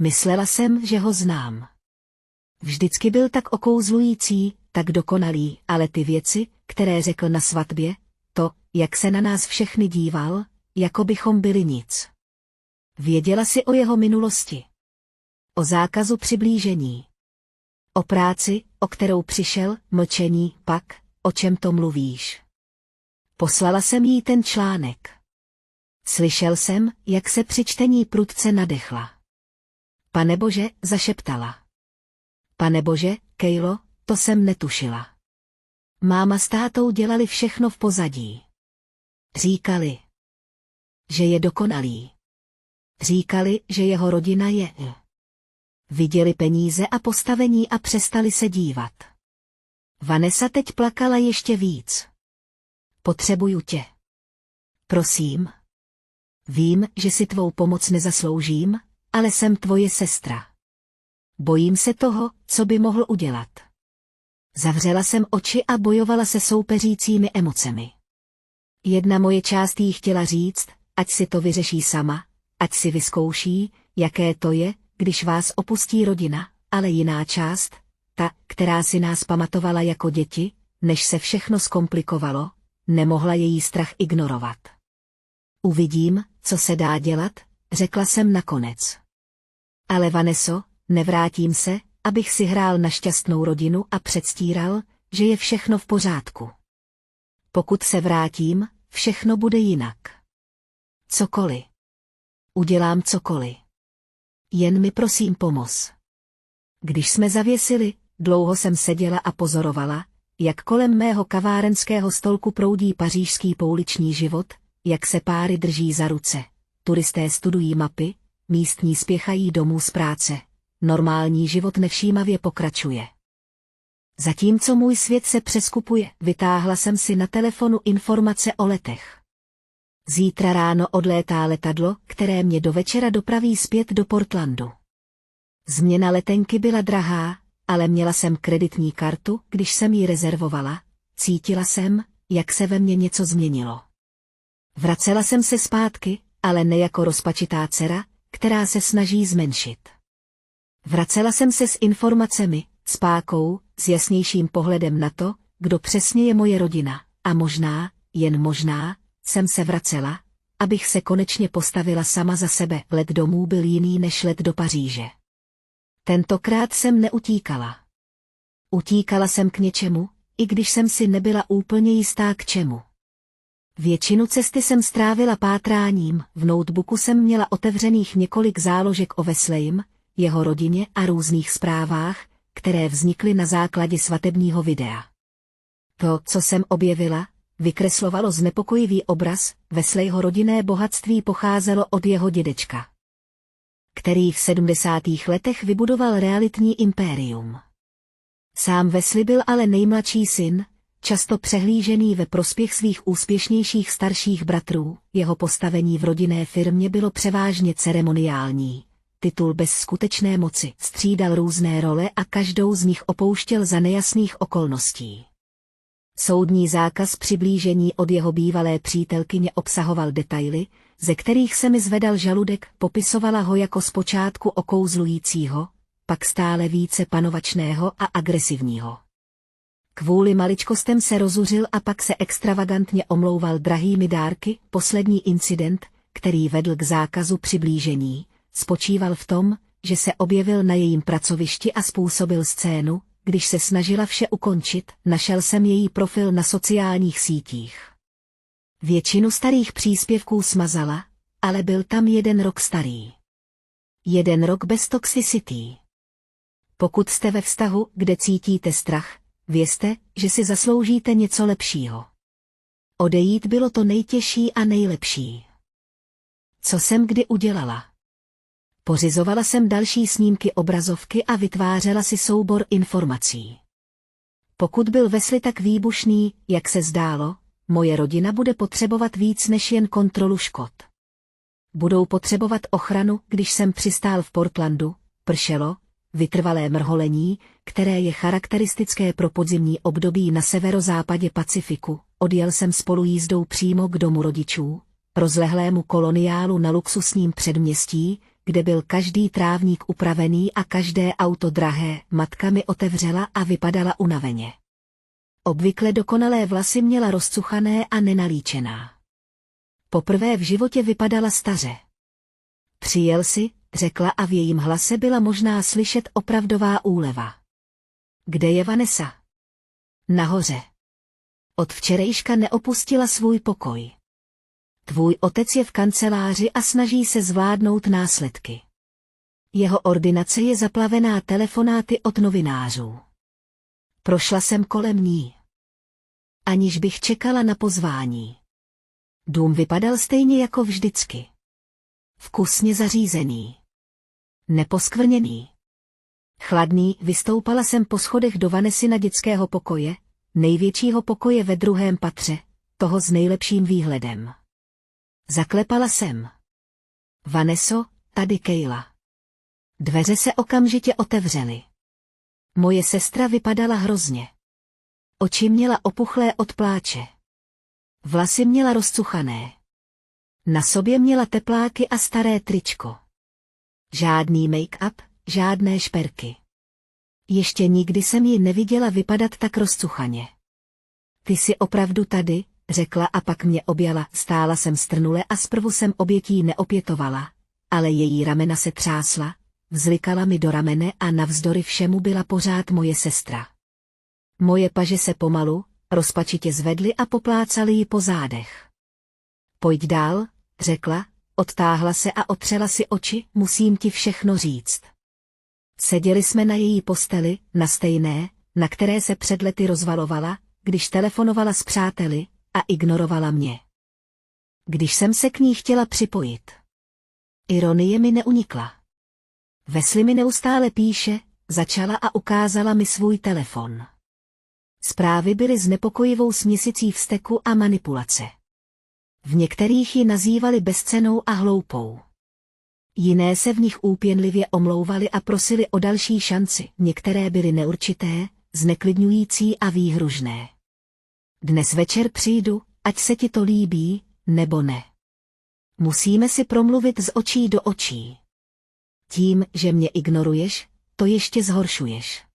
Myslela jsem, že ho znám. Vždycky byl tak okouzlující, tak dokonalý, ale ty věci, které řekl na svatbě, to, jak se na nás všechny díval, jako bychom byli nic. Věděla si o jeho minulosti. O zákazu přiblížení. O práci, o kterou přišel, mlčení, pak, o čem to mluvíš. Poslala jsem jí ten článek. Slyšel jsem, jak se při čtení prudce nadechla. Panebože, zašeptala. Panebože, Kejlo, to jsem netušila. Máma s tátou dělali všechno v pozadí. Říkali, že je dokonalý. Říkali, že jeho rodina je. Viděli peníze a postavení a přestali se dívat. Vanessa teď plakala ještě víc. Potřebuju tě. Prosím. Vím, že si tvou pomoc nezasloužím, ale jsem tvoje sestra. Bojím se toho, co by mohl udělat. Zavřela jsem oči a bojovala se soupeřícími emocemi. Jedna moje část jí chtěla říct, ať si to vyřeší sama, ať si vyzkouší, jaké to je, když vás opustí rodina, ale jiná část, ta, která si nás pamatovala jako děti, než se všechno zkomplikovalo, nemohla její strach ignorovat. Uvidím, co se dá dělat, řekla jsem nakonec. Ale Vanesso, nevrátím se, abych si hrál na šťastnou rodinu a předstíral, že je všechno v pořádku. Pokud se vrátím, všechno bude jinak. Cokoliv. Udělám cokoliv. jen mi prosím pomoz. Když jsme zavěsili, dlouho jsem seděla a pozorovala, jak kolem mého kavárenského stolku proudí pařížský pouliční život, jak se páry drží za ruce, turisté studují mapy, místní spěchají domů z práce, normální život nevšímavě pokračuje. Zatímco můj svět se přeskupuje, vytáhla jsem si na telefonu informace o letech. Zítra ráno odlétá letadlo, které mě do večera dopraví zpět do Portlandu. Změna letenky byla drahá, ale měla jsem kreditní kartu, když jsem ji rezervovala, cítila jsem, jak se ve mně něco změnilo. Vracela jsem se zpátky, ale ne jako rozpačitá dcera, která se snaží zmenšit. Vracela jsem se s informacemi, s pákou, s jasnějším pohledem na to, kdo přesně je moje rodina, a možná, jen možná, jsem se vracela, abych se konečně postavila sama za sebe. Let domů byl jiný než let do Paříže. Tentokrát jsem neutíkala. Utíkala jsem k něčemu, i když jsem si nebyla úplně jistá k čemu. Většinu cesty jsem strávila pátráním, v notebooku jsem měla otevřených několik záložek o Wesleym, jeho rodině a různých zprávách, které vznikly na základě svatebního videa. To, co jsem objevila, vykreslovalo znepokojivý obraz. Wesleyho rodinné bohatství pocházelo od jeho dědečka, který v 70. letech vybudoval realitní impérium. Sám Wesley byl ale nejmladší syn, často přehlížený ve prospěch svých úspěšnějších starších bratrů. Jeho postavení v rodinné firmě bylo převážně ceremoniální. Titul bez skutečné moci, střídal různé role a každou z nich opouštěl za nejasných okolností. Soudní zákaz přiblížení od jeho bývalé přítelkyně obsahoval detaily, ze kterých se mi zvedal žaludek, popisovala ho jako zpočátku okouzlujícího, pak stále více panovačného a agresivního. Kvůli maličkostem se rozuřil a pak se extravagantně omlouval drahými dárky. Poslední incident, který vedl k zákazu přiblížení, spočíval v tom, že se objevil na jejím pracovišti a způsobil scénu. Když se snažila vše ukončit, našel jsem její profil na sociálních sítích. Většinu starých příspěvků smazala, ale byl tam 1 rok starý. 1 rok bez toxicity. Pokud jste ve vztahu, kde cítíte strach, vězte, že si zasloužíte něco lepšího. Odejít bylo to nejtěžší a nejlepší. Co jsem kdy udělala? Pořizovala jsem další snímky obrazovky a vytvářela si soubor informací. Pokud byl Wesley tak výbušný, jak se zdálo, moje rodina bude potřebovat víc než jen kontrolu škod. Budou potřebovat ochranu. Když jsem přistál v Portlandu, pršelo, vytrvalé mrholení, které je charakteristické pro podzimní období na severozápadě Pacifiku. Odjel jsem spolujízdou přímo k domu rodičů, rozlehlému koloniálu na luxusním předměstí, kde byl každý trávník upravený a každé auto drahé. Matka mi otevřela a vypadala unaveně. Obvykle dokonalé vlasy měla rozcuchané a nenalíčená. Poprvé v životě vypadala staře. Přijel si, řekla a v jejím hlase byla možná slyšet opravdová úleva. Kde je Vanessa? Nahoře. Od včerejška neopustila svůj pokoj. Tvůj otec je v kanceláři a snaží se zvládnout následky. Jeho ordinace je zaplavená telefonáty od novinářů. Prošla jsem kolem ní, aniž bych čekala na pozvání. Dům vypadal stejně jako vždycky. Vkusně zařízený. Neposkvrněný. Chladný. Vystoupala jsem po schodech do Vanessy dětského pokoje, největšího pokoje ve 2. patře, toho s nejlepším výhledem. Zaklepala jsem. Vanesso, tady Kayla. Dveře se okamžitě otevřely. Moje sestra vypadala hrozně. Oči měla opuchlé od pláče. Vlasy měla rozcuchané. Na sobě měla tepláky a staré tričko. Žádný make-up, žádné šperky. Ještě nikdy jsem ji neviděla vypadat tak rozcuchaně. Ty jsi opravdu tady, řekla a pak mě objala. Stála jsem strnule a zprvu jsem obětí neopětovala, ale její ramena se třásla, vzlikala mi do ramene a navzdory všemu byla pořád moje sestra. Moje paže se pomalu, rozpačitě zvedly a poplácaly ji po zádech. Pojď dál, řekla, odtáhla se a otřela si oči, musím ti všechno říct. Seděli jsme na její posteli, na stejné, na které se před lety rozvalovala, když telefonovala s přáteli, a ignorovala mě. Když jsem se k ní chtěla připojit. Ironie mi neunikla. Wesley mi neustále píše, začala a ukázala mi svůj telefon. Zprávy byly znepokojivou směsicí vzteku a manipulace. V některých ji nazývali bezcennou a hloupou. Jiné se v nich úpěnlivě omlouvali a prosili o další šanci, některé byly neurčité, zneklidňující a výhružné. Dnes večer přijdu, ať se ti to líbí, nebo ne. Musíme si promluvit z očí do očí. Tím, že mě ignoruješ, to ještě zhoršuješ.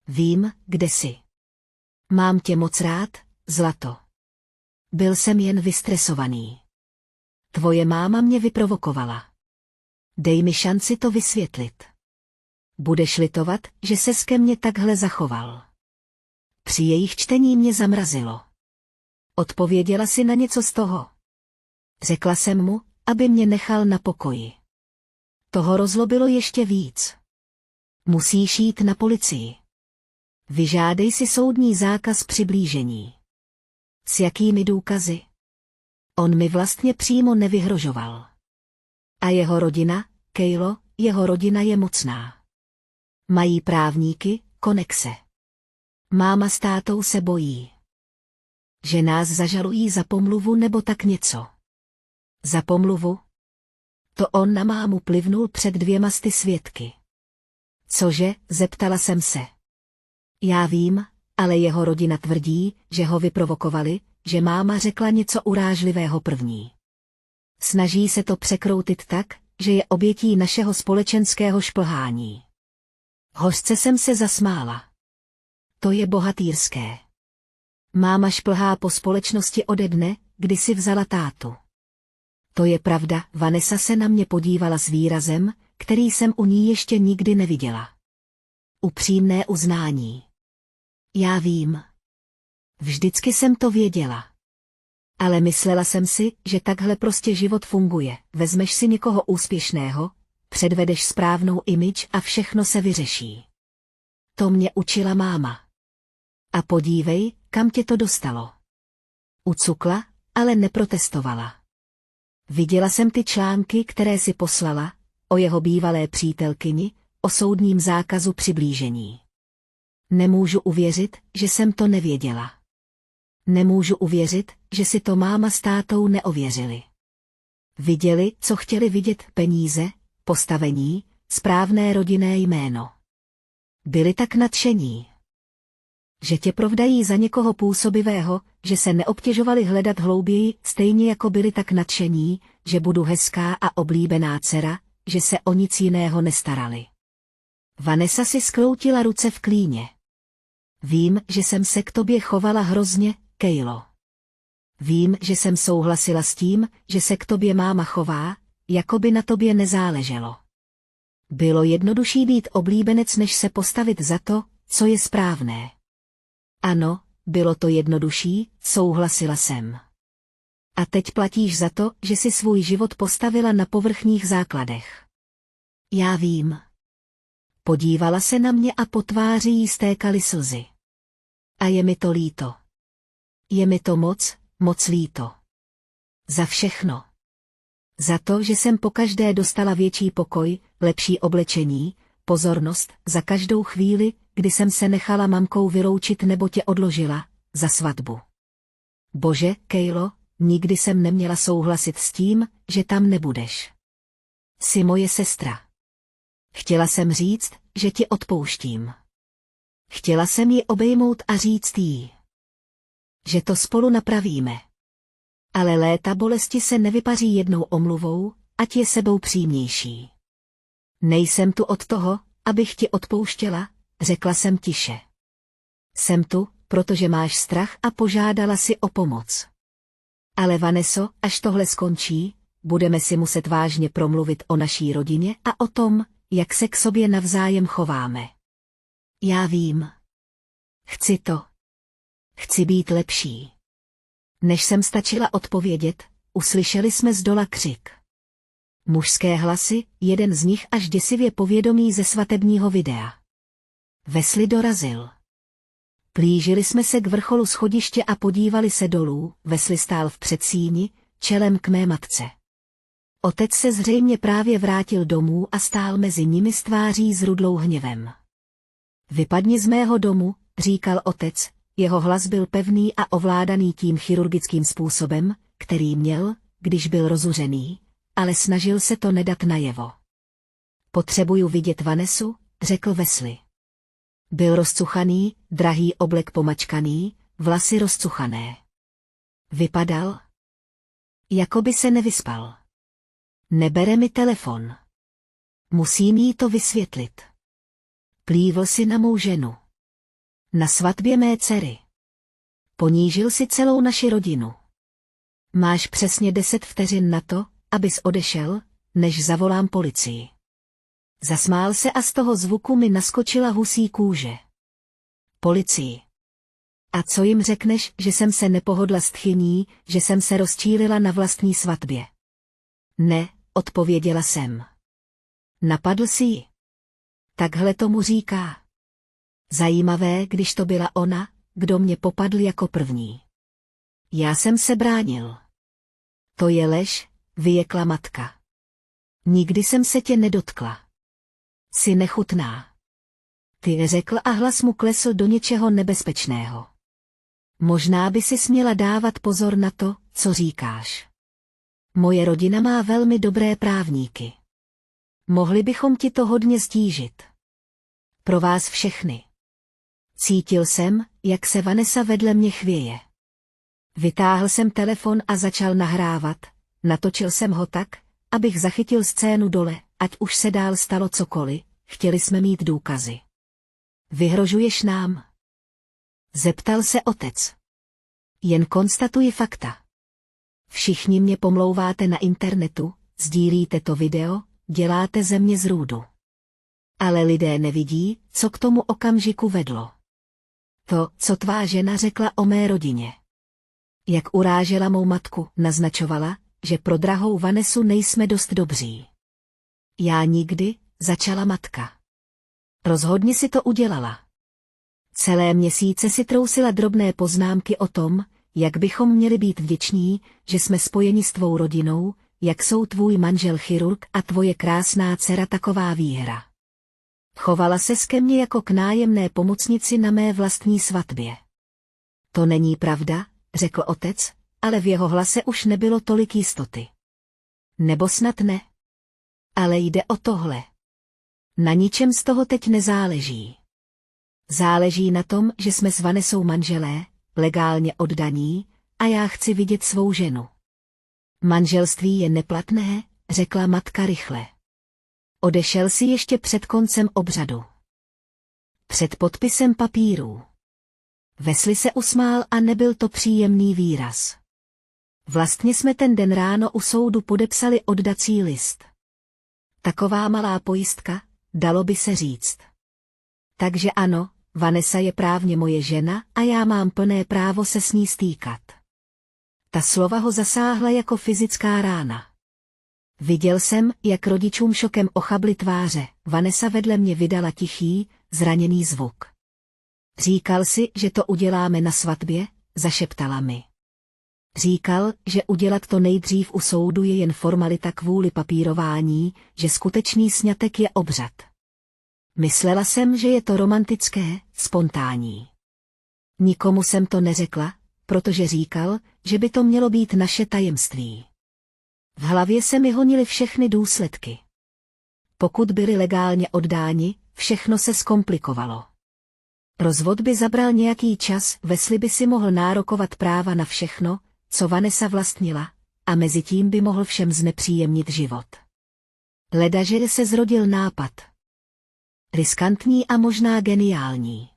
Vím, kde jsi. Mám tě moc rád, zlato. Byl jsem jen vystresovaný. Tvoje máma mě vyprovokovala. Dej mi šanci to vysvětlit. Budeš litovat, že ses ke mně takhle zachoval. Při jejich čtení mě zamrazilo. Odpověděla si na něco z toho. Řekla jsem mu, aby mě nechal na pokoji. Toho rozlobilo ještě víc. Musíš jít na policii. Vyžádej si soudní zákaz přiblížení. S jakými důkazy? On mi vlastně přímo nevyhrožoval. A jeho rodina, Kejlo, jeho rodina je mocná. Mají právníky, konexe. Máma s tátou se bojí. Že nás zažalují za pomluvu nebo tak něco. Za pomluvu? To on na mámu plivnul před 2 svědky. Cože, zeptala jsem se. Já vím, ale jeho rodina tvrdí, že ho vyprovokovali, že máma řekla něco urážlivého první. Snaží se to překroutit tak, že je obětí našeho společenského šplhání. Hořce jsem se zasmála. To je bohatýrské. Máma šplhá po společnosti ode dne, kdy si vzala tátu. To je pravda, Vanessa se na mě podívala s výrazem, který jsem u ní ještě nikdy neviděla. Upřímné uznání. Já vím. Vždycky jsem to věděla. Ale myslela jsem si, že takhle prostě život funguje. Vezmeš si někoho úspěšného, předvedeš správnou image a všechno se vyřeší. To mě učila máma. A podívej, kam tě to dostalo. Ucukla, ale neprotestovala. Viděla jsem ty články, které si poslala, o jeho bývalé přítelkyni, o soudním zákazu přiblížení. Nemůžu uvěřit, že jsem to nevěděla. Nemůžu uvěřit, že si to máma s tátou neověřili. Viděli, co chtěli vidět, peníze, postavení, správné rodinné jméno. Byli tak nadšení. Že tě provdají za někoho působivého, že se neobtěžovali hledat hlouběji, stejně jako byli tak nadšení, že budu hezká a oblíbená dcera, že se o nic jiného nestarali. Vanessa si skroutila ruce v klíně. Vím, že jsem se k tobě chovala hrozně, Kejlo. Vím, že jsem souhlasila s tím, že se k tobě máma chová, jako by na tobě nezáleželo. Bylo jednodušší být oblíbenec, než se postavit za to, co je správné. Ano, bylo to jednodušší, souhlasila jsem. A teď platíš za to, že si svůj život postavila na povrchních základech. Já vím. Podívala se na mě a po tváři jí stékaly slzy. A je mi to líto. Je mi to moc, moc líto. Za všechno. Za to, že jsem pokaždé dostala větší pokoj, lepší oblečení, pozornost, za každou chvíli, kdy jsem se nechala mamkou vyloučit nebo tě odložila, za svatbu. Bože, Kejlo, nikdy jsem neměla souhlasit s tím, že tam nebudeš. Jsi moje sestra. Chtěla jsem říct, že ti odpouštím. Chtěla jsem ji obejmout a říct jí, že to spolu napravíme. Ale léta bolesti se nevypaří jednou omluvou, ať je sebou přímější. Nejsem tu od toho, abych ti odpouštěla, řekla jsem tiše. Jsem tu, protože máš strach a požádala si o pomoc. Ale Vanesso, až tohle skončí, budeme si muset vážně promluvit o naší rodině a o tom, jak se k sobě navzájem chováme. Já vím. Chci to. Chci být lepší. Než jsem stačila odpovědět, uslyšeli jsme zdola křik. Mužské hlasy, jeden z nich až děsivě povědomý ze svatebního videa. Wesley dorazil. Plížili jsme se k vrcholu schodiště a podívali se dolů. Wesley stál v předsíni, čelem k mé matce. Otec se zřejmě právě vrátil domů a stál mezi nimi s tváří zrudlou hněvem. Vypadni z mého domu, říkal otec, jeho hlas byl pevný a ovládaný tím chirurgickým způsobem, který měl, když byl rozuřený, ale snažil se to nedat najevo. Potřebuju vidět Vanessu, řekl Wesley. Byl rozcuchaný, drahý oblek pomačkaný, vlasy rozcuchané. Vypadal, jako by se nevyspal. Nebere mi telefon. Musím jí to vysvětlit. Plívl si na mou ženu. Na svatbě mé dcery. Ponížil si celou naši rodinu. Máš přesně 10 vteřin na to, abys odešel, než zavolám policii. Zasmál se a z toho zvuku mi naskočila husí kůže. Policii. A co jim řekneš, že jsem se nepohodla s tchyní, že jsem se rozčílila na vlastní svatbě? Ne, odpověděla jsem. Napadl si ji. Takhle tomu říká. Zajímavé, když to byla ona, kdo mě popadl jako první. Já jsem se bránil. To je lež, vyjekla matka. Nikdy jsem se tě nedotkla. Jsi nechutná. Ty řekl a hlas mu klesl do něčeho nebezpečného. Možná by si směla dávat pozor na to, co říkáš. Moje rodina má velmi dobré právníky. Mohli bychom ti to hodně stížit. Pro vás všechny. Cítil jsem, jak se Vanessa vedle mě chvěje. Vytáhl jsem telefon a začal nahrávat, natočil jsem ho tak, abych zachytil scénu dole, ať už se dál stalo cokoliv, chtěli jsme mít důkazy. Vyhrožuješ nám? Zeptal se otec. Jen konstatuji fakta. Všichni mě pomlouváte na internetu, sdílíte to video, děláte ze mě zrůdu. Ale lidé nevidí, co k tomu okamžiku vedlo. To, co tvá žena řekla o mé rodině. Jak urážela mou matku, naznačovala, že pro drahou Vanessu nejsme dost dobří. Já nikdy, začala matka. Rozhodně si to udělala. Celé měsíce si trousila drobné poznámky o tom, jak bychom měli být vděční, že jsme spojeni s tvou rodinou, jak jsou tvůj manžel chirurg a tvoje krásná dcera taková výhra. Chovala se ke mně jako k nájemné pomocnici na mé vlastní svatbě. To není pravda, řekl otec, ale v jeho hlase už nebylo tolik jistoty. Nebo snad ne. Ale jde o tohle. Na ničem z toho teď nezáleží. Záleží na tom, že jsme s Vanessou manželé, legálně oddaní, a já chci vidět svou ženu. Manželství je neplatné, řekla matka rychle. Odešel si ještě před koncem obřadu. Před podpisem papírů. Wesley se usmál a nebyl to příjemný výraz. Vlastně jsme ten den ráno u soudu podepsali oddací list. Taková malá pojistka, dalo by se říct. Takže ano, Vanessa je právně moje žena a já mám plné právo se s ní stýkat. Ta slova ho zasáhla jako fyzická rána. Viděl jsem, jak rodičům šokem ochably tváře. Vanessa vedle mě vydala tichý, zraněný zvuk. Říkal si, že to uděláme na svatbě, zašeptala mi. Říkal, že udělat to nejdřív u soudu je jen formalita kvůli papírování, že skutečný sňatek je obřad. Myslela jsem, že je to romantické, spontánní. Nikomu jsem to neřekla, protože říkal, že by to mělo být naše tajemství. V hlavě se mi honily všechny důsledky. Pokud byli legálně oddáni, všechno se zkomplikovalo. Rozvod by zabral nějaký čas, Wesley by si mohl nárokovat práva na všechno, co Vanessa vlastnila, a mezitím by mohl všem znepříjemnit život. Ledaže se zrodil nápad. Riskantní a možná geniální.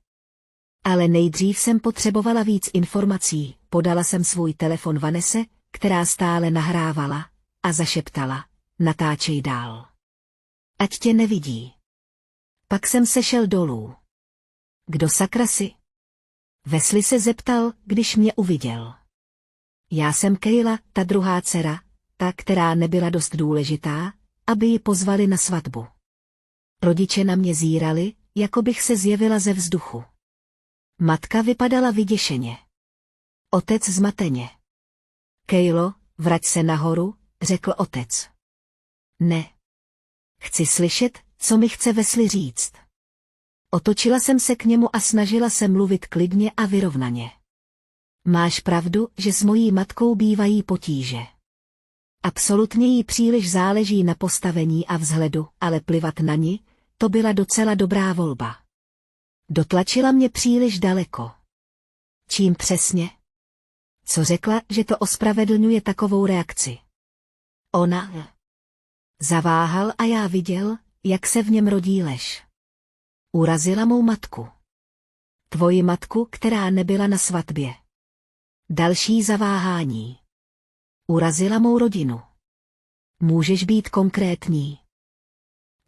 Ale nejdřív jsem potřebovala víc informací, podala jsem svůj telefon Vanesse, která stále nahrávala, a zašeptala, natáčej dál. Ať tě nevidí. Pak jsem sešel dolů. Kdo sakra jsi? Wesley se zeptal, když mě uviděl. Já jsem Kayla, ta druhá dcera, ta, která nebyla dost důležitá, aby ji pozvali na svatbu. Rodiče na mě zírali, jako bych se zjevila ze vzduchu. Matka vypadala vyděšeně. Otec zmateně. Kejlo, vrať se nahoru, řekl otec. Ne. Chci slyšet, co mi chce Wesley říct. Otočila jsem se k němu a snažila se mluvit klidně a vyrovnaně. Máš pravdu, že s mojí matkou bývají potíže. Absolutně jí příliš záleží na postavení a vzhledu, ale plivat na ni, to byla docela dobrá volba. Dotlačila mě příliš daleko. Čím přesně? Co řekla, že to ospravedlňuje takovou reakci? Ona. Zaváhal a já viděl, jak se v něm rodí lež. Urazila mou matku. Tvoji matku, která nebyla na svatbě. Další zaváhání. Urazila mou rodinu. Můžeš být konkrétní.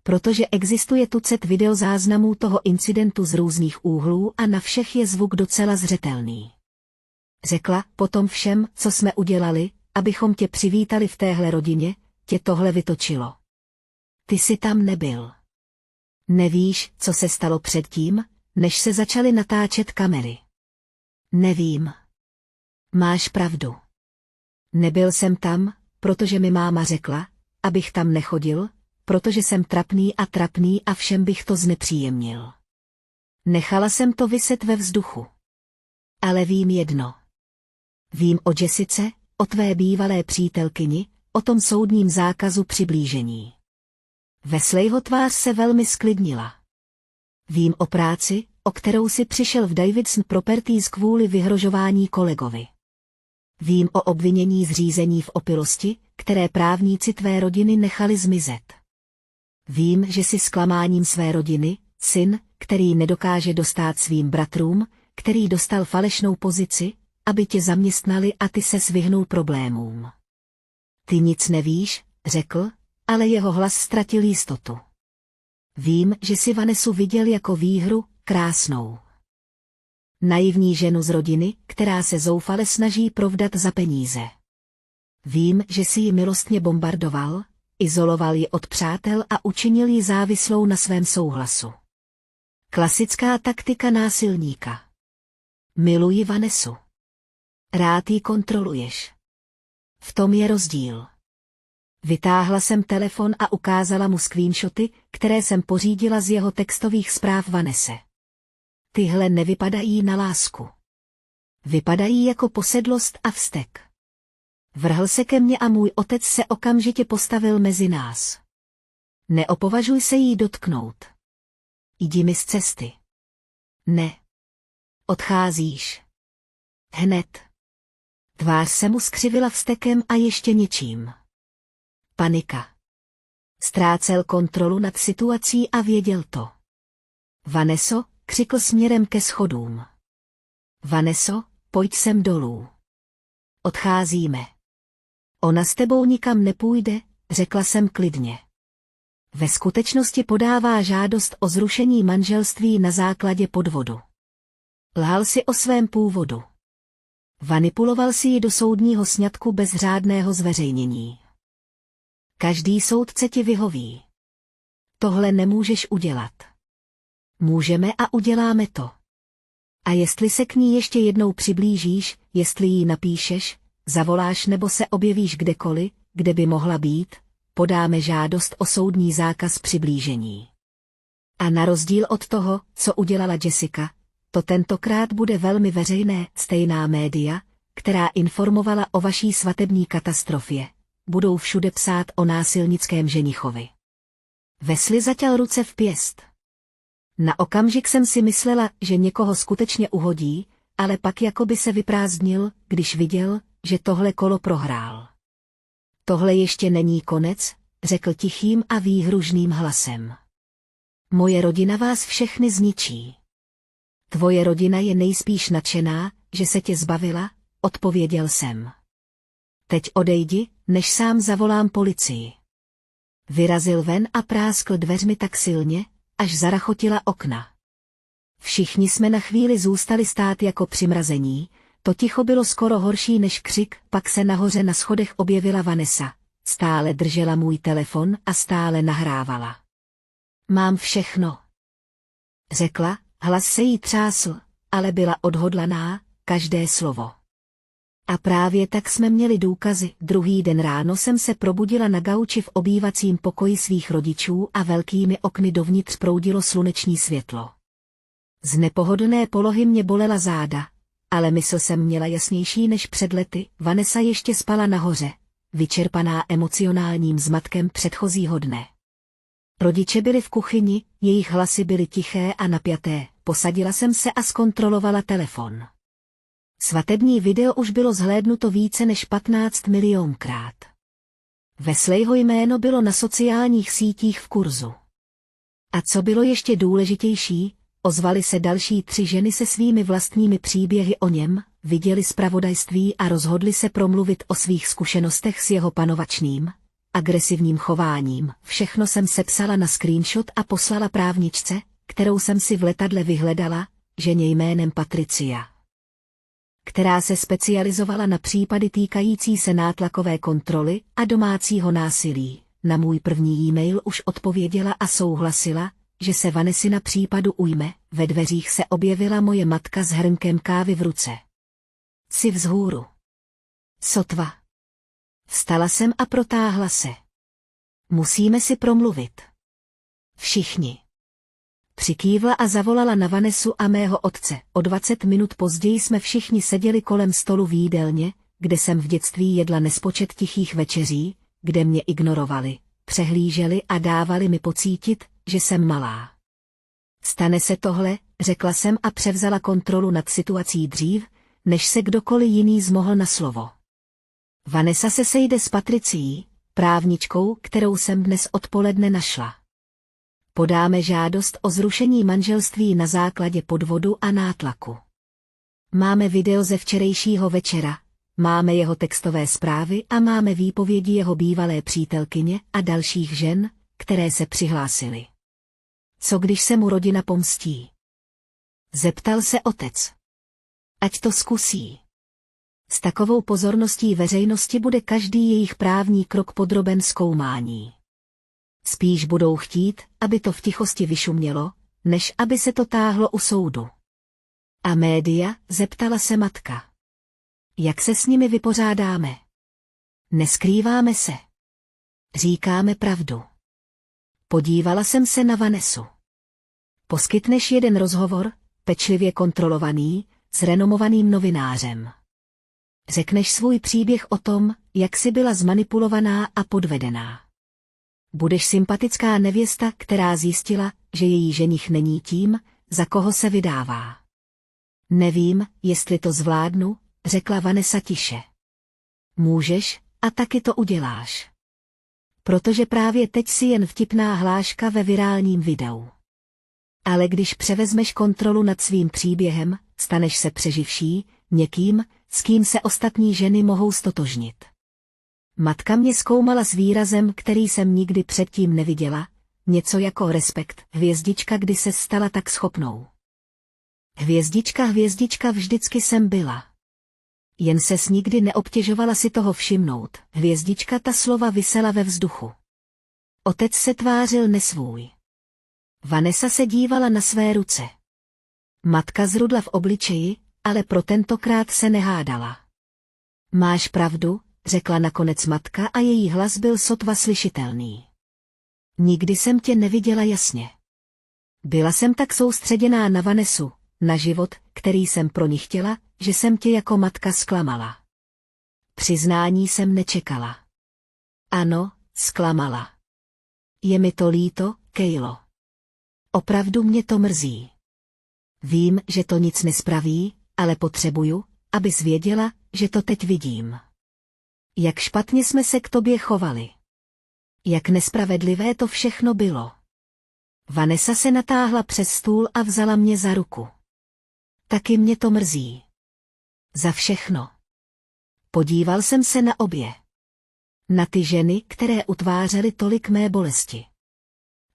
Protože existuje tucet videozáznamů toho incidentu z různých úhlů a na všech je zvuk docela zřetelný. Řekla, potom všem, co jsme udělali, abychom tě přivítali v téhle rodině, tě tohle vytočilo. Ty jsi tam nebyl. Nevíš, co se stalo předtím, než se začaly natáčet kamery. Nevím. Máš pravdu. Nebyl jsem tam, protože mi máma řekla, abych tam nechodil, protože jsem trapný a všem bych to znepříjemnil. Nechala jsem to viset ve vzduchu. Ale vím jedno. Vím o Jessice, o tvé bývalé přítelkyni, o tom soudním zákazu přiblížení. Wesleyho tvář se velmi sklidnila. Vím o práci, o kterou si přišel v Davidson Properties kvůli vyhrožování kolegovi. Vím o obvinění z řízení v opilosti, které právníci tvé rodiny nechali zmizet. Vím, že jsi zklamáním své rodiny, syn, který nedokáže dostát svým bratrům, který dostal falešnou pozici, aby tě zaměstnali a ty ses vyhnul problémům. Ty nic nevíš, řekl, ale jeho hlas ztratil jistotu. Vím, že jsi Vanessu viděl jako výhru, krásnou. Naivní ženu z rodiny, která se zoufale snaží provdat za peníze. Vím, že jsi ji milostně bombardoval, izoloval ji od přátel a učinil ji závislou na svém souhlasu. Klasická taktika násilníka. Miluji Vanessu. Rád ji kontroluješ. V tom je rozdíl. Vytáhla jsem telefon a ukázala mu screenshoty, které jsem pořídila z jeho textových zpráv Vanesse. Tyhle nevypadají na lásku. Vypadají jako posedlost a vztek. Vrhl se ke mně a můj otec se okamžitě postavil mezi nás. Neopovažuj se jí dotknout. Jdi mi z cesty. Ne. Odcházíš. Hned. Tvář se mu skřivila vztekem a ještě něčím. Panika. Ztrácel kontrolu nad situací a věděl to. Vanesso, křikl směrem ke schodům. Vanesso, pojď sem dolů. Odcházíme. Ona s tebou nikam nepůjde, řekla jsem klidně. Ve skutečnosti podává žádost o zrušení manželství na základě podvodu. Lhal si o svém původu. Manipuloval si ji do soudního sňatku bez řádného zveřejnění. Každý soudce ti vyhoví. Tohle nemůžeš udělat. Můžeme a uděláme to. A jestli se k ní ještě jednou přiblížíš, jestli jí napíšeš, zavoláš nebo se objevíš kdekoliv, kde by mohla být, podáme žádost o soudní zákaz přiblížení. A na rozdíl od toho, co udělala Jessica, to tentokrát bude velmi veřejné, stejná média, která informovala o vaší svatební katastrofě, budou všude psát o násilnickém ženichovi. Wesley zatěl ruce v pěst. Na okamžik jsem si myslela, že někoho skutečně uhodí, ale pak jakoby se vyprázdnil, když viděl, že tohle kolo prohrál. Tohle ještě není konec, řekl tichým a výhružným hlasem. Moje rodina vás všechny zničí. Tvoje rodina je nejspíš nadšená, že se tě zbavila, odpověděl jsem. Teď odejdi, než sám zavolám policii. Vyrazil ven a práskl dveřmi tak silně, až zarachotila okna. Všichni jsme na chvíli zůstali stát jako přimrazení, to ticho bylo skoro horší než křik, pak se nahoře na schodech objevila Vanessa, stále držela můj telefon a stále nahrávala. Mám všechno, řekla, hlas se jí třásl, ale byla odhodlaná, každé slovo. A právě tak jsme měli důkazy. Druhý den ráno jsem se probudila na gauči v obývacím pokoji svých rodičů a velkými okny dovnitř proudilo sluneční světlo. Z nepohodlné polohy mě bolela záda, ale mysl jsem měla jasnější než před lety. Vanessa ještě spala nahoře, vyčerpaná emocionálním zmatkem předchozího dne. Rodiče byli v kuchyni, jejich hlasy byly tiché a napjaté. Posadila jsem se a zkontrolovala telefon. Svatební video už bylo zhlédnuto více než 15 milionkrát. Wesleyho jméno bylo na sociálních sítích v kurzu. A co bylo ještě důležitější, ozvaly se další 3 ženy se svými vlastními příběhy o něm, viděli zpravodajství a rozhodli se promluvit o svých zkušenostech s jeho panovačným, agresivním chováním. Všechno jsem sepsala na screenshot a poslala právničce, kterou jsem si v letadle vyhledala, ženě jménem Patricia, která se specializovala na případy týkající se nátlakové kontroly a domácího násilí. Na můj první e-mail už odpověděla a souhlasila, že se Vanessina případu ujme. Ve dveřích se objevila moje matka s hrnkem kávy v ruce. Jsi vzhůru. Sotva. Vstala jsem a protáhla se. Musíme si promluvit. Všichni. Přikývla a zavolala na Vanessu a mého otce. O 20 minut později jsme všichni seděli kolem stolu v jídelně, kde jsem v dětství jedla nespočet tichých večeří, kde mě ignorovali, přehlíželi a dávali mi pocítit, že jsem malá. Stane se tohle, řekla jsem a převzala kontrolu nad situací dřív, než se kdokoliv jiný zmohl na slovo. Vanessa se sejde s Patricií, právničkou, kterou jsem dnes odpoledne našla. Podáme žádost o zrušení manželství na základě podvodu a nátlaku. Máme video ze včerejšího večera, máme jeho textové zprávy a máme výpovědi jeho bývalé přítelkyně a dalších žen, které se přihlásily. Co když se mu rodina pomstí? Zeptal se otec. Ať to zkusí. S takovou pozorností veřejnosti bude každý jejich právní krok podroben zkoumání. Spíš budou chtít, aby to v tichosti vyšumělo, než aby se to táhlo u soudu. A média, zeptala se matka. Jak se s nimi vypořádáme? Neskrýváme se. Říkáme pravdu. Podívala jsem se na Vanessu. Poskytneš jeden rozhovor, pečlivě kontrolovaný, s renomovaným novinářem. Řekneš svůj příběh o tom, jak jsi byla zmanipulovaná a podvedená. Budeš sympatická nevěsta, která zjistila, že její ženich není tím, za koho se vydává. Nevím, jestli to zvládnu, řekla Vanessa tiše. Můžeš, a taky to uděláš. Protože právě teď si jen vtipná hláška ve virálním videu. Ale když převezmeš kontrolu nad svým příběhem, staneš se přeživší, někým, s kým se ostatní ženy mohou stotožnit. Matka mě zkoumala s výrazem, který jsem nikdy předtím neviděla, něco jako respekt. Hvězdička, kdy se stala tak schopnou. Hvězdička, vždycky jsem byla. Jen ses nikdy neobtěžovala si toho všimnout. Hvězdička, ta slova visela ve vzduchu. Otec se tvářil nesvůj. Vanessa se dívala na své ruce. Matka zrudla v obličeji, ale pro tentokrát se nehádala. Máš pravdu, řekla nakonec matka a její hlas byl sotva slyšitelný. Nikdy jsem tě neviděla jasně. Byla jsem tak soustředěná na Vanessu, na život, který jsem pro ní chtěla, že jsem tě jako matka zklamala. Přiznání jsem nečekala. Ano, zklamala. Je mi to líto, Kejlo. Opravdu mě to mrzí. Vím, že to nic nespraví, ale potřebuju, abys věděla, že to teď vidím. Jak špatně jsme se k tobě chovali. Jak nespravedlivé to všechno bylo. Vanessa se natáhla přes stůl a vzala mě za ruku. Taky mě to mrzí. Za všechno. Podíval jsem se na obě. Na ty ženy, které utvářely tolik mé bolesti.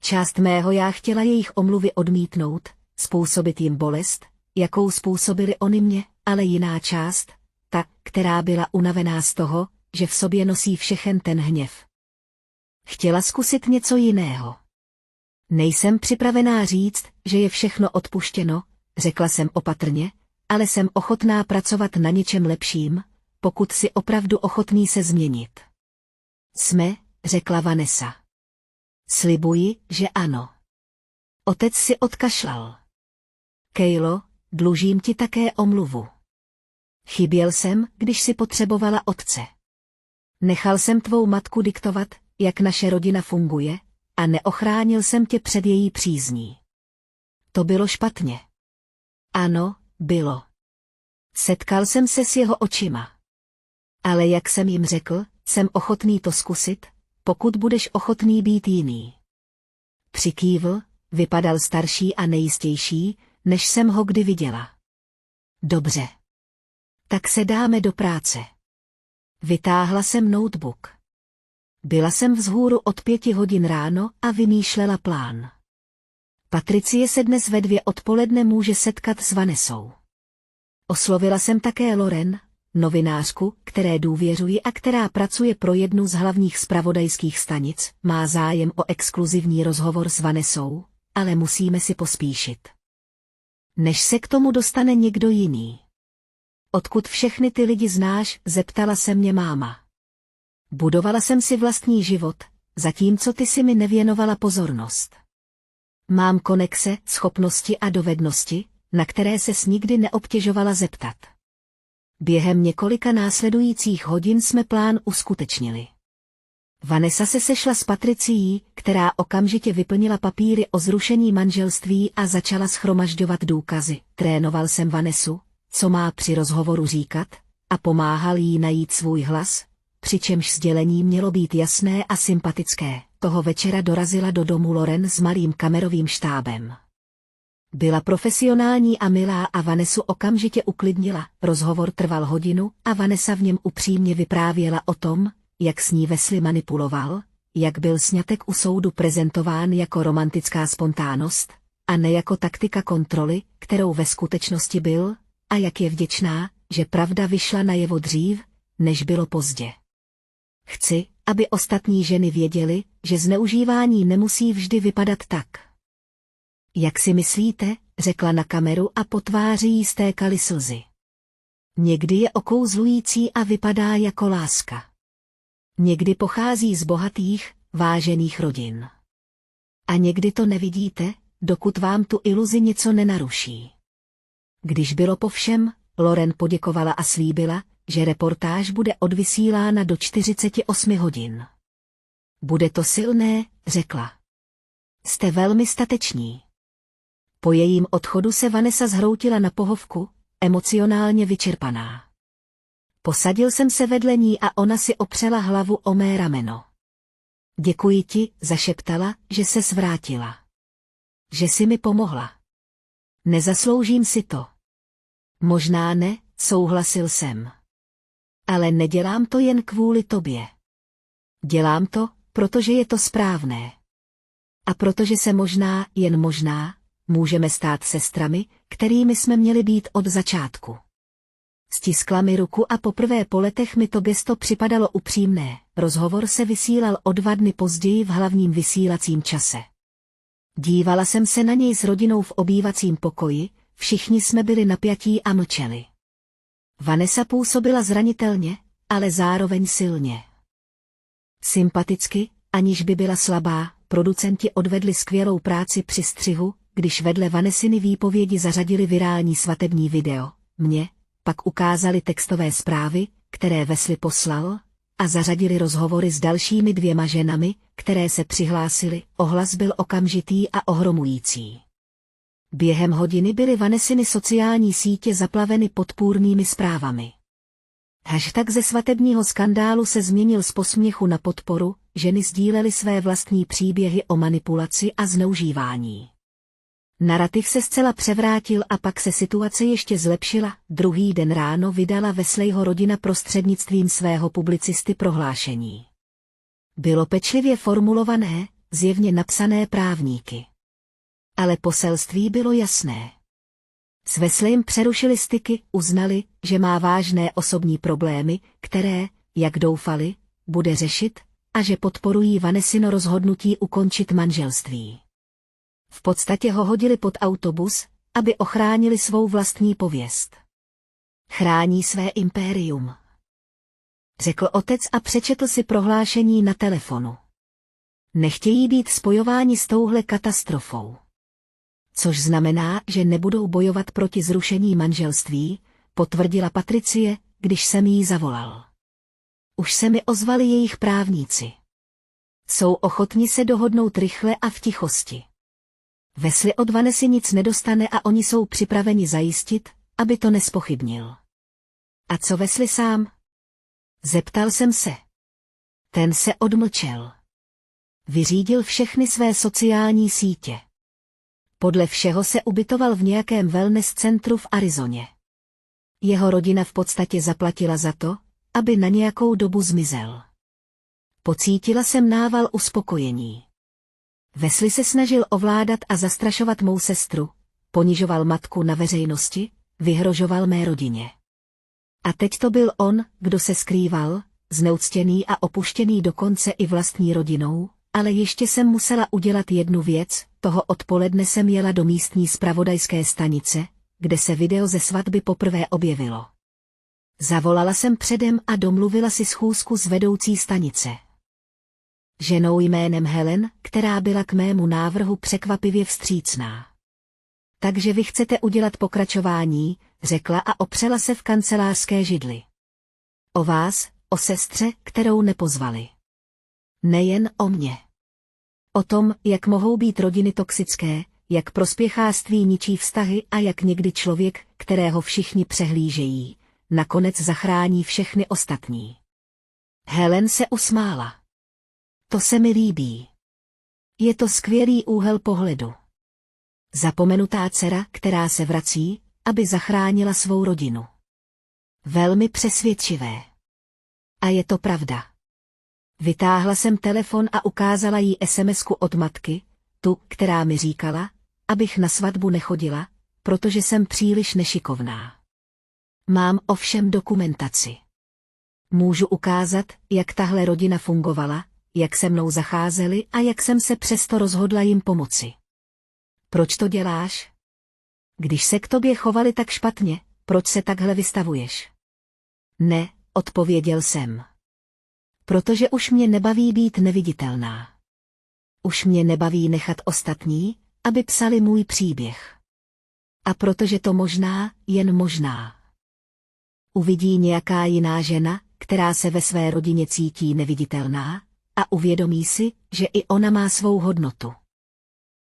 Část mého já chtěla jejich omluvy odmítnout, způsobit jim bolest, jakou způsobili oni mě, ale jiná část, ta, která byla unavená z toho, že v sobě nosí všechen ten hněv. Chtěla zkusit něco jiného. Nejsem připravená říct, že je všechno odpuštěno, řekla jsem opatrně, ale jsem ochotná pracovat na něčem lepším, pokud si opravdu ochotný se změnit. Jsme, řekla Vanessa. Slibuji, že ano. Otec si odkašlal. Kejlo, dlužím ti také omluvu. Chyběl jsem, když si potřebovala otce. Nechal jsem tvou matku diktovat, jak naše rodina funguje, a neochránil jsem tě před její přízní. To bylo špatně. Ano, bylo. Setkal jsem se s jeho očima. Ale jak jsem jim řekl, jsem ochotný to zkusit, pokud budeš ochotný být jiný. Přikývl, vypadal starší a nejistější, než jsem ho kdy viděla. Dobře. Tak se dáme do práce. Vytáhla jsem notebook. Byla jsem vzhůru od 5 hodin ráno a vymýšlela plán. Patricie se dnes ve 2 odpoledne může setkat s Vanessou. Oslovila jsem také Loren, novinářku, které důvěřuji a která pracuje pro jednu z hlavních zpravodajských stanic, má zájem o exkluzivní rozhovor s Vanessou, ale musíme si pospíšit. Než se k tomu dostane někdo jiný. Odkud všechny ty lidi znáš, zeptala se mě máma. Budovala jsem si vlastní život, zatímco ty si mi nevěnovala pozornost. Mám konexe, schopnosti a dovednosti, na které ses nikdy neobtěžovala zeptat. Během několika následujících hodin jsme plán uskutečnili. Vanessa se sešla s Patricií, která okamžitě vyplnila papíry o zrušení manželství a začala shromažďovat důkazy. Trénoval jsem Vanessu, co má při rozhovoru říkat, a pomáhal jí najít svůj hlas, přičemž sdělení mělo být jasné a sympatické. Toho večera dorazila do domu Loren s malým kamerovým štábem. Byla profesionální a milá a Vanessu okamžitě uklidnila. Rozhovor trval hodinu a Vanessa v něm upřímně vyprávěla o tom, jak s ní Wesley manipuloval, jak byl sňatek u soudu prezentován jako romantická spontánnost, a ne jako taktika kontroly, kterou ve skutečnosti byl, a jak je vděčná, že pravda vyšla najevo dřív, než bylo pozdě. Chci, aby ostatní ženy věděly, že zneužívání nemusí vždy vypadat tak. Jak si myslíte, řekla na kameru a po tváři jí stékaly slzy. Někdy je okouzlující a vypadá jako láska. Někdy pochází z bohatých, vážených rodin. A někdy to nevidíte, dokud vám tu iluzi něco nenaruší. Když bylo po všem, Loren poděkovala a slíbila, že reportáž bude odvysílána do 48 hodin. Bude to silné, řekla. Jste velmi stateční. Po jejím odchodu se Vanessa zhroutila na pohovku, emocionálně vyčerpaná. Posadil jsem se vedle ní a ona si opřela hlavu o mé rameno. Děkuji ti, zašeptala, že se svrátila. Že jsi mi pomohla. Nezasloužím si to. Možná ne, souhlasil jsem. Ale nedělám to jen kvůli tobě. Dělám to, protože je to správné. A protože se možná, jen možná, můžeme stát sestrami, kterými jsme měli být od začátku. Stiskla mi ruku a poprvé po letech mi to gesto připadalo upřímné. Rozhovor se vysílal o 2 dny později v hlavním vysílacím čase. Dívala jsem se na něj s rodinou v obývacím pokoji, všichni jsme byli napjatí a mlčeli. Vanessa působila zranitelně, ale zároveň silně. Sympaticky, aniž by byla slabá, producenti odvedli skvělou práci při střihu, když vedle Vanessiny výpovědi zařadili virální svatební video. Mě pak ukázali textové zprávy, které Wesley poslal, a zařadili rozhovory s dalšími 2 ženami, které se přihlásily. Ohlas byl okamžitý a ohromující. Během hodiny byly Vanessiny sociální sítě zaplaveny podpůrnými zprávami. Hashtag ze svatebního skandálu se změnil z posměchu na podporu, ženy sdílely své vlastní příběhy o manipulaci a zneužívání. Narativ se zcela převrátil a pak se situace ještě zlepšila. Druhý den ráno vydala Wesleyho rodina prostřednictvím svého publicisty prohlášení. Bylo pečlivě formulované, zjevně napsané právníky. Ale poselství bylo jasné. S Wesleyem přerušili styky, uznali, že má vážné osobní problémy, které, jak doufali, bude řešit a že podporují Vanessino rozhodnutí ukončit manželství. V podstatě ho hodili pod autobus, aby ochránili svou vlastní pověst. Chrání své impérium, řekl otec a přečetl si prohlášení na telefonu. Nechtějí být spojováni s touhle katastrofou. Což znamená, že nebudou bojovat proti zrušení manželství, potvrdila Patricie, když jsem jí zavolal. Už se mi ozvali jejich právníci. Jsou ochotni se dohodnout rychle a v tichosti. Wesley od Vanessy nic nedostane a oni jsou připraveni zajistit, aby to nespochybnil. A co Wesley sám? Zeptal jsem se. Ten se odmlčel. Vyřídil všechny své sociální sítě. Podle všeho se ubytoval v nějakém wellness centru v Arizoně. Jeho rodina v podstatě zaplatila za to, aby na nějakou dobu zmizel. Pocítila jsem nával uspokojení. Wesley se snažil ovládat a zastrašovat mou sestru, ponižoval matku na veřejnosti, vyhrožoval mé rodině. A teď to byl on, kdo se skrýval, zneuctěný a opuštěný dokonce i vlastní rodinou, ale ještě jsem musela udělat jednu věc, toho odpoledne jsem jela do místní zpravodajské stanice, kde se video ze svatby poprvé objevilo. Zavolala jsem předem a domluvila si schůzku s vedoucí stanice. Ženou jménem Helen, která byla k mému návrhu překvapivě vstřícná. Takže vy chcete udělat pokračování, řekla a opřela se v kancelářské židli. O vás, o sestře, kterou nepozvali. Nejen o mě. O tom, jak mohou být rodiny toxické, jak prospěchářství ničí vztahy a jak někdy člověk, kterého všichni přehlížejí, nakonec zachrání všechny ostatní. Helen se usmála. To se mi líbí. Je to skvělý úhel pohledu. Zapomenutá dcera, která se vrací, aby zachránila svou rodinu. Velmi přesvědčivé. A je to pravda. Vytáhla jsem telefon a ukázala jí SMSku od matky, tu, která mi říkala, abych na svatbu nechodila, protože jsem příliš nešikovná. Mám ovšem dokumentaci. Můžu ukázat, jak tahle rodina fungovala, jak se mnou zacházeli a jak jsem se přesto rozhodla jim pomoci. Proč to děláš? Když se k tobě chovali tak špatně, proč se takhle vystavuješ? Ne, odpověděl jsem. Protože už mě nebaví být neviditelná. Už mě nebaví nechat ostatní, aby psali můj příběh. A protože to možná, jen možná. Uvidí nějaká jiná žena, která se ve své rodině cítí neviditelná, a uvědomí si, že i ona má svou hodnotu.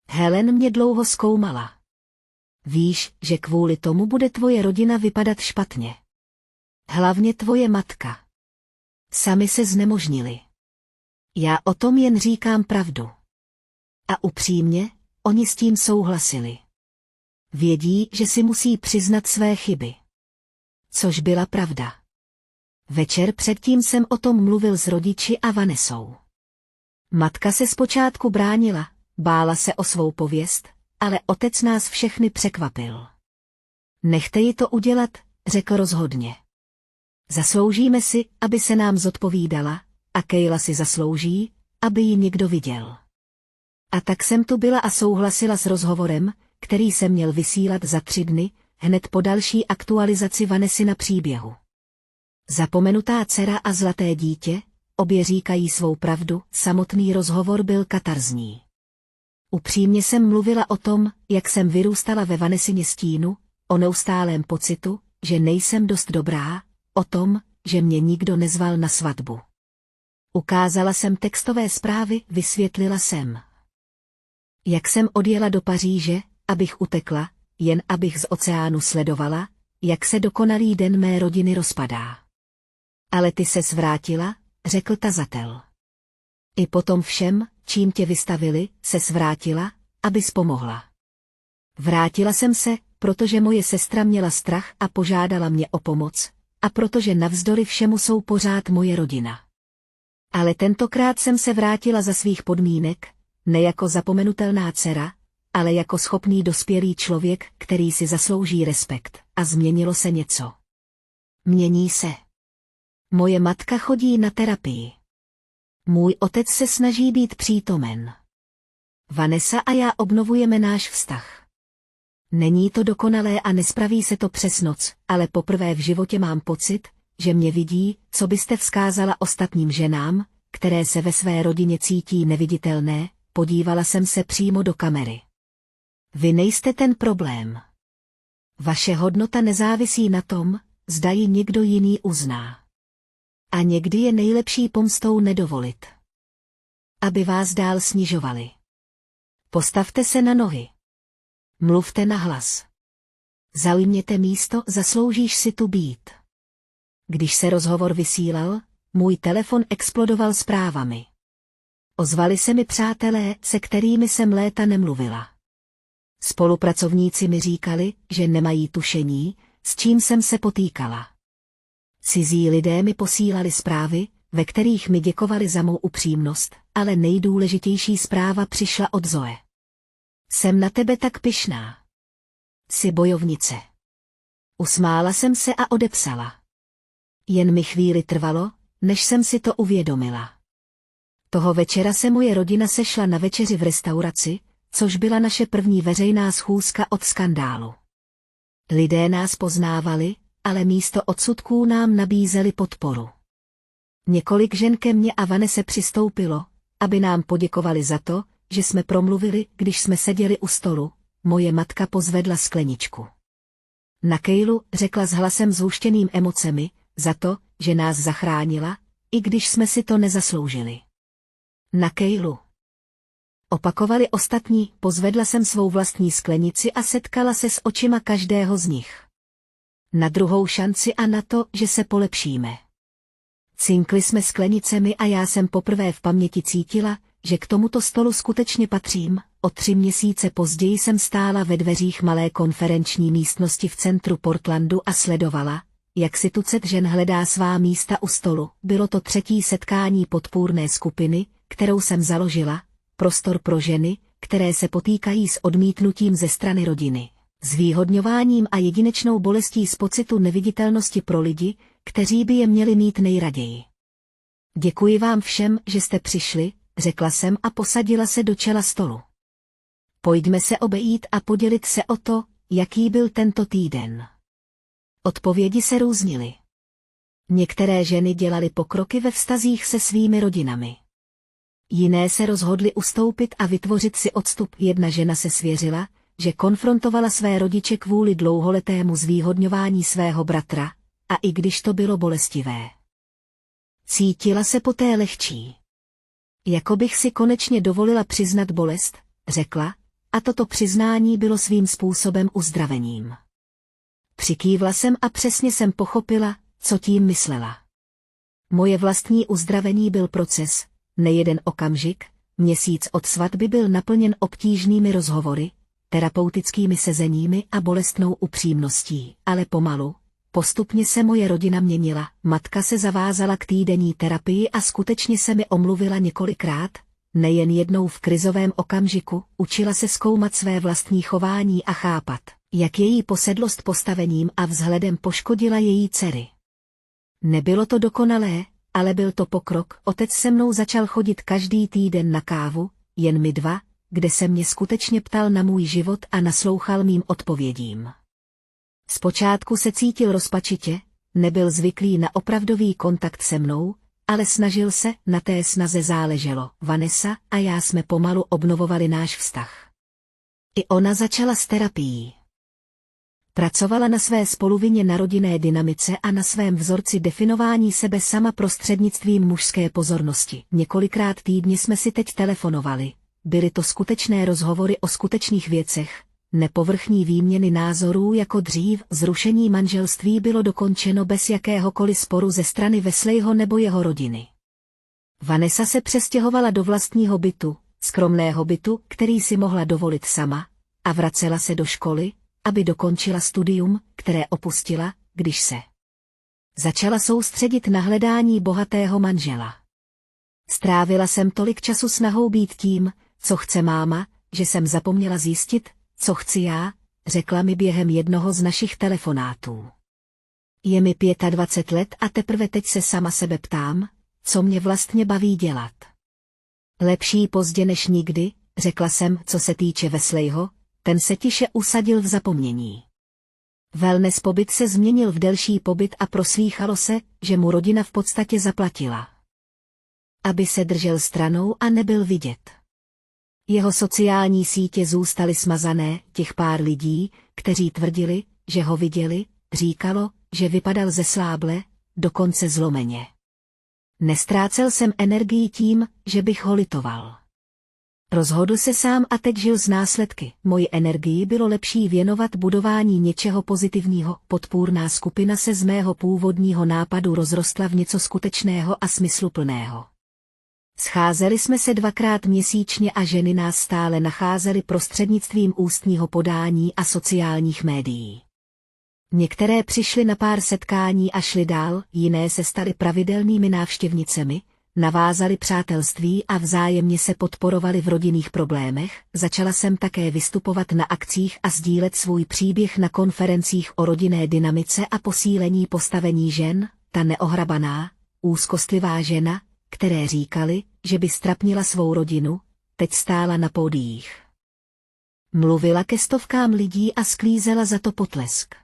Helen mě dlouho zkoumala. Víš, že kvůli tomu bude tvoje rodina vypadat špatně. Hlavně tvoje matka. Sami se znemožnili. Já o tom jen říkám pravdu. A upřímně, oni s tím souhlasili. Vědí, že si musí přiznat své chyby. Což byla pravda. Večer předtím jsem o tom mluvil s rodiči a Vanessou. Matka se zpočátku bránila, bála se o svou pověst, ale otec nás všechny překvapil. Nechte ji to udělat, řekl rozhodně. Zasloužíme si, aby se nám zodpovídala, a Kayla si zaslouží, aby ji někdo viděl. A tak jsem tu byla a souhlasila s rozhovorem, který se měl vysílat za 3 dny, hned po další aktualizaci Vanessy na příběhu. Zapomenutá dcera a zlaté dítě, obě říkají svou pravdu, samotný rozhovor byl katarzní. Upřímně jsem mluvila o tom, jak jsem vyrůstala ve Vanessině stínu, o neustálém pocitu, že nejsem dost dobrá, o tom, že mě nikdo nezval na svatbu. Ukázala jsem textové zprávy, vysvětlila jsem. Jak jsem odjela do Paříže, abych utekla, jen abych z oceánu sledovala, jak se dokonalý den mé rodiny rozpadá. Ale ty ses vrátila, řekl tazatel. I potom všem, čím tě vystavili, ses vrátila, abys pomohla. Vrátila jsem se, protože moje sestra měla strach a požádala mě o pomoc, a protože navzdory všemu jsou pořád moje rodina. Ale tentokrát jsem se vrátila za svých podmínek, ne jako zapomenutelná dcera, ale jako schopný dospělý člověk, který si zaslouží respekt, a změnilo se něco. Mění se. Moje matka chodí na terapii. Můj otec se snaží být přítomen. Vanessa a já obnovujeme náš vztah. Není to dokonalé a nespraví se to přes noc, ale poprvé v životě mám pocit, že mě vidí, co byste vzkázala ostatním ženám, které se ve své rodině cítí neviditelné, podívala jsem se přímo do kamery. Vy nejste ten problém. Vaše hodnota nezávisí na tom, zda ji někdo jiný uzná. A někdy je nejlepší pomstou nedovolit, aby vás dál snižovali. Postavte se na nohy. Mluvte nahlas. Zaujměte místo, zasloužíš si tu být. Když se rozhovor vysílal, můj telefon explodoval zprávami. Ozvali se mi přátelé, se kterými jsem léta nemluvila. Spolupracovníci mi říkali, že nemají tušení, s čím jsem se potýkala. Cizí lidé mi posílali zprávy, ve kterých mi děkovali za mou upřímnost, ale nejdůležitější zpráva přišla od Zoe. Jsem na tebe tak pyšná. Jsi bojovnice. Usmála jsem se a odepsala. Jen mi chvíli trvalo, než jsem si to uvědomila. Toho večera se moje rodina sešla na večeři v restauraci, což byla naše první veřejná schůzka od skandálu. Lidé nás poznávali, ale místo odsudků nám nabízeli podporu. Několik žen ke mně a Vanese přistoupilo, aby nám poděkovali za to, že jsme promluvili, když jsme seděli u stolu. Moje matka pozvedla skleničku. Na Kejlu, řekla s hlasem zhuštěným emocemi, za to, že nás zachránila, i když jsme si to nezasloužili. Na Kejlu. Opakovali ostatní, pozvedla jsem svou vlastní sklenici a setkala se s očima každého z nich. Na druhou šanci a na to, že se polepšíme. Cinkli jsme sklenicemi a já jsem poprvé v paměti cítila, že k tomuto stolu skutečně patřím. O 3 měsíce později jsem stála ve dveřích malé konferenční místnosti v centru Portlandu a sledovala, jak si tucet žen hledá svá místa u stolu. Bylo to 3. setkání podpůrné skupiny, kterou jsem založila, prostor pro ženy, které se potýkají s odmítnutím ze strany rodiny, zvýhodňováním a jedinečnou bolestí z pocitu neviditelnosti pro lidi, kteří by je měli mít nejraději. Děkuji vám všem, že jste přišli, řekla jsem a posadila se do čela stolu. Pojďme se obejít a podělit se o to, jaký byl tento týden. Odpovědi se různily. Některé ženy dělaly pokroky ve vztazích se svými rodinami. Jiné se rozhodly ustoupit a vytvořit si odstup. Jedna žena se svěřila, že konfrontovala své rodiče kvůli dlouholetému zvýhodňování svého bratra, a i když to bylo bolestivé. Cítila se poté lehčí. Jako bych si konečně dovolila přiznat bolest, řekla, a toto přiznání bylo svým způsobem uzdravením. Přikývla jsem a přesně jsem pochopila, co tím myslela. Moje vlastní uzdravení byl proces, nejeden okamžik. Měsíc od svatby byl naplněn obtížnými rozhovory, terapeutickými sezeními a bolestnou upřímností, ale pomalu, postupně se moje rodina měnila. Matka se zavázala k týdenní terapii a skutečně se mi omluvila několikrát, nejen jednou v krizovém okamžiku. Učila se zkoumat své vlastní chování a chápat, jak její posedlost postavením a vzhledem poškodila její dcery. Nebylo to dokonalé, ale byl to pokrok. Otec se mnou začal chodit každý týden na kávu, jen my dva, kde se mě skutečně ptal na můj život a naslouchal mým odpovědím. Zpočátku se cítil rozpačitě, nebyl zvyklý na opravdový kontakt se mnou, ale snažil se, na té snaze záleželo. Vanessa a já jsme pomalu obnovovali náš vztah. I ona začala s terapií. Pracovala na své spoluvině na rodinné dynamice a na svém vzorci definování sebe sama prostřednictvím mužské pozornosti. Několikrát týdně jsme si teď telefonovali. Byly to skutečné rozhovory o skutečných věcech, nepovrchní výměny názorů jako dřív. Zrušení manželství bylo dokončeno bez jakéhokoliv sporu ze strany Wesleyho nebo jeho rodiny. Vanessa se přestěhovala do vlastního bytu, skromného bytu, který si mohla dovolit sama, a vracela se do školy, aby dokončila studium, které opustila, když se začala soustředit na hledání bohatého manžela. Strávila jsem tolik času snahou být tím, co chce máma, že jsem zapomněla zjistit, co chci já, řekla mi během jednoho z našich telefonátů. Je mi 25 let a teprve teď se sama sebe ptám, co mě vlastně baví dělat. Lepší pozdě než nikdy, řekla jsem, co se týče Wesleyho, ten se tiše usadil v zapomnění. Wellness pobyt se změnil v delší pobyt a proslýchalo se, že mu rodina v podstatě zaplatila, aby se držel stranou a nebyl vidět. Jeho sociální sítě zůstaly smazané, těch pár lidí, kteří tvrdili, že ho viděli, říkalo, že vypadal zesláble, dokonce zlomeně. Nestrácel jsem energii tím, že bych ho litoval. Rozhodl se sám a teď žil z následky. Moji energii bylo lepší věnovat budování něčeho pozitivního. Podpůrná skupina se z mého původního nápadu rozrostla v něco skutečného a smysluplného. Scházeli jsme se 2krát měsíčně a ženy nás stále nacházely prostřednictvím ústního podání a sociálních médií. Některé přišly na pár setkání a šly dál, jiné se staly pravidelnými návštěvnicemi, navázali přátelství a vzájemně se podporovali v rodinných problémech. Začala jsem také vystupovat na akcích a sdílet svůj příběh na konferencích o rodinné dynamice a posílení postavení žen, ta neohrabaná, úzkostlivá žena, které říkali, že by strapnila svou rodinu, teď stála na pódiích. Mluvila ke stovkám lidí a sklízela za to potlesk.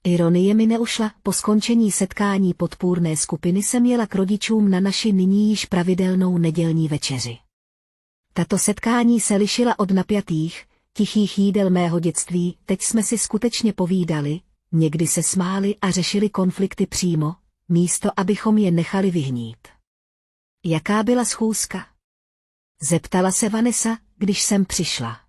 Ironie mi neušla, po skončení setkání podpůrné skupiny jsem jela k rodičům na naši nyní již pravidelnou nedělní večeři. Tato setkání se lišila od napjatých, tichých jídel mého dětství, teď jsme si skutečně povídali, někdy se smáli a řešili konflikty přímo, místo abychom je nechali vyhnít. Jaká byla schůzka? Zeptala se Vanessa, když jsem přišla.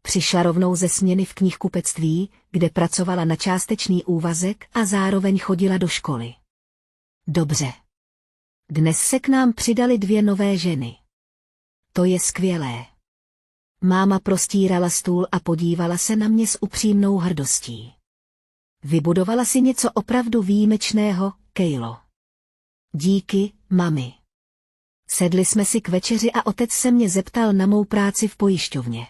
Přišla rovnou ze směny v knihkupectví, kde pracovala na částečný úvazek a zároveň chodila do školy. Dobře. Dnes se k nám přidali 2 nové ženy. To je skvělé. Máma prostírala stůl a podívala se na mě s upřímnou hrdostí. Vybudovala si něco opravdu výjimečného, Kejlo. Díky, mami. Sedli jsme si k večeři a otec se mě zeptal na mou práci v pojišťovně.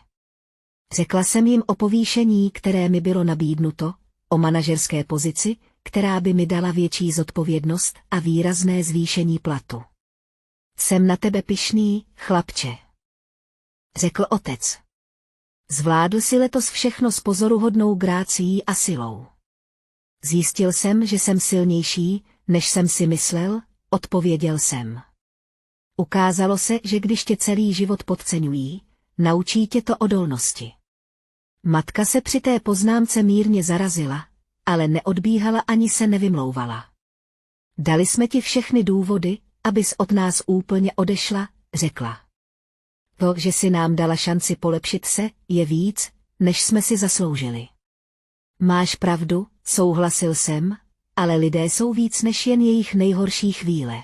Řekla jsem jim o povýšení, které mi bylo nabídnuto, o manažerské pozici, která by mi dala větší zodpovědnost a výrazné zvýšení platu. Jsem na tebe pyšný, chlapče, řekl otec. Zvládl si letos všechno s pozoruhodnou grácií a silou. Zjistil jsem, že jsem silnější, než jsem si myslel, odpověděl jsem. Ukázalo se, že když tě celý život podceňují, naučí tě to odolnosti. Matka se při té poznámce mírně zarazila, ale neodbíhala ani se nevymlouvala. Dali jsme ti všechny důvody, abys od nás úplně odešla, řekla. To, že si nám dala šanci polepšit se, je víc, než jsme si zasloužili. Máš pravdu, souhlasil jsem, ale lidé jsou víc než jen jejich nejhorší chvíle.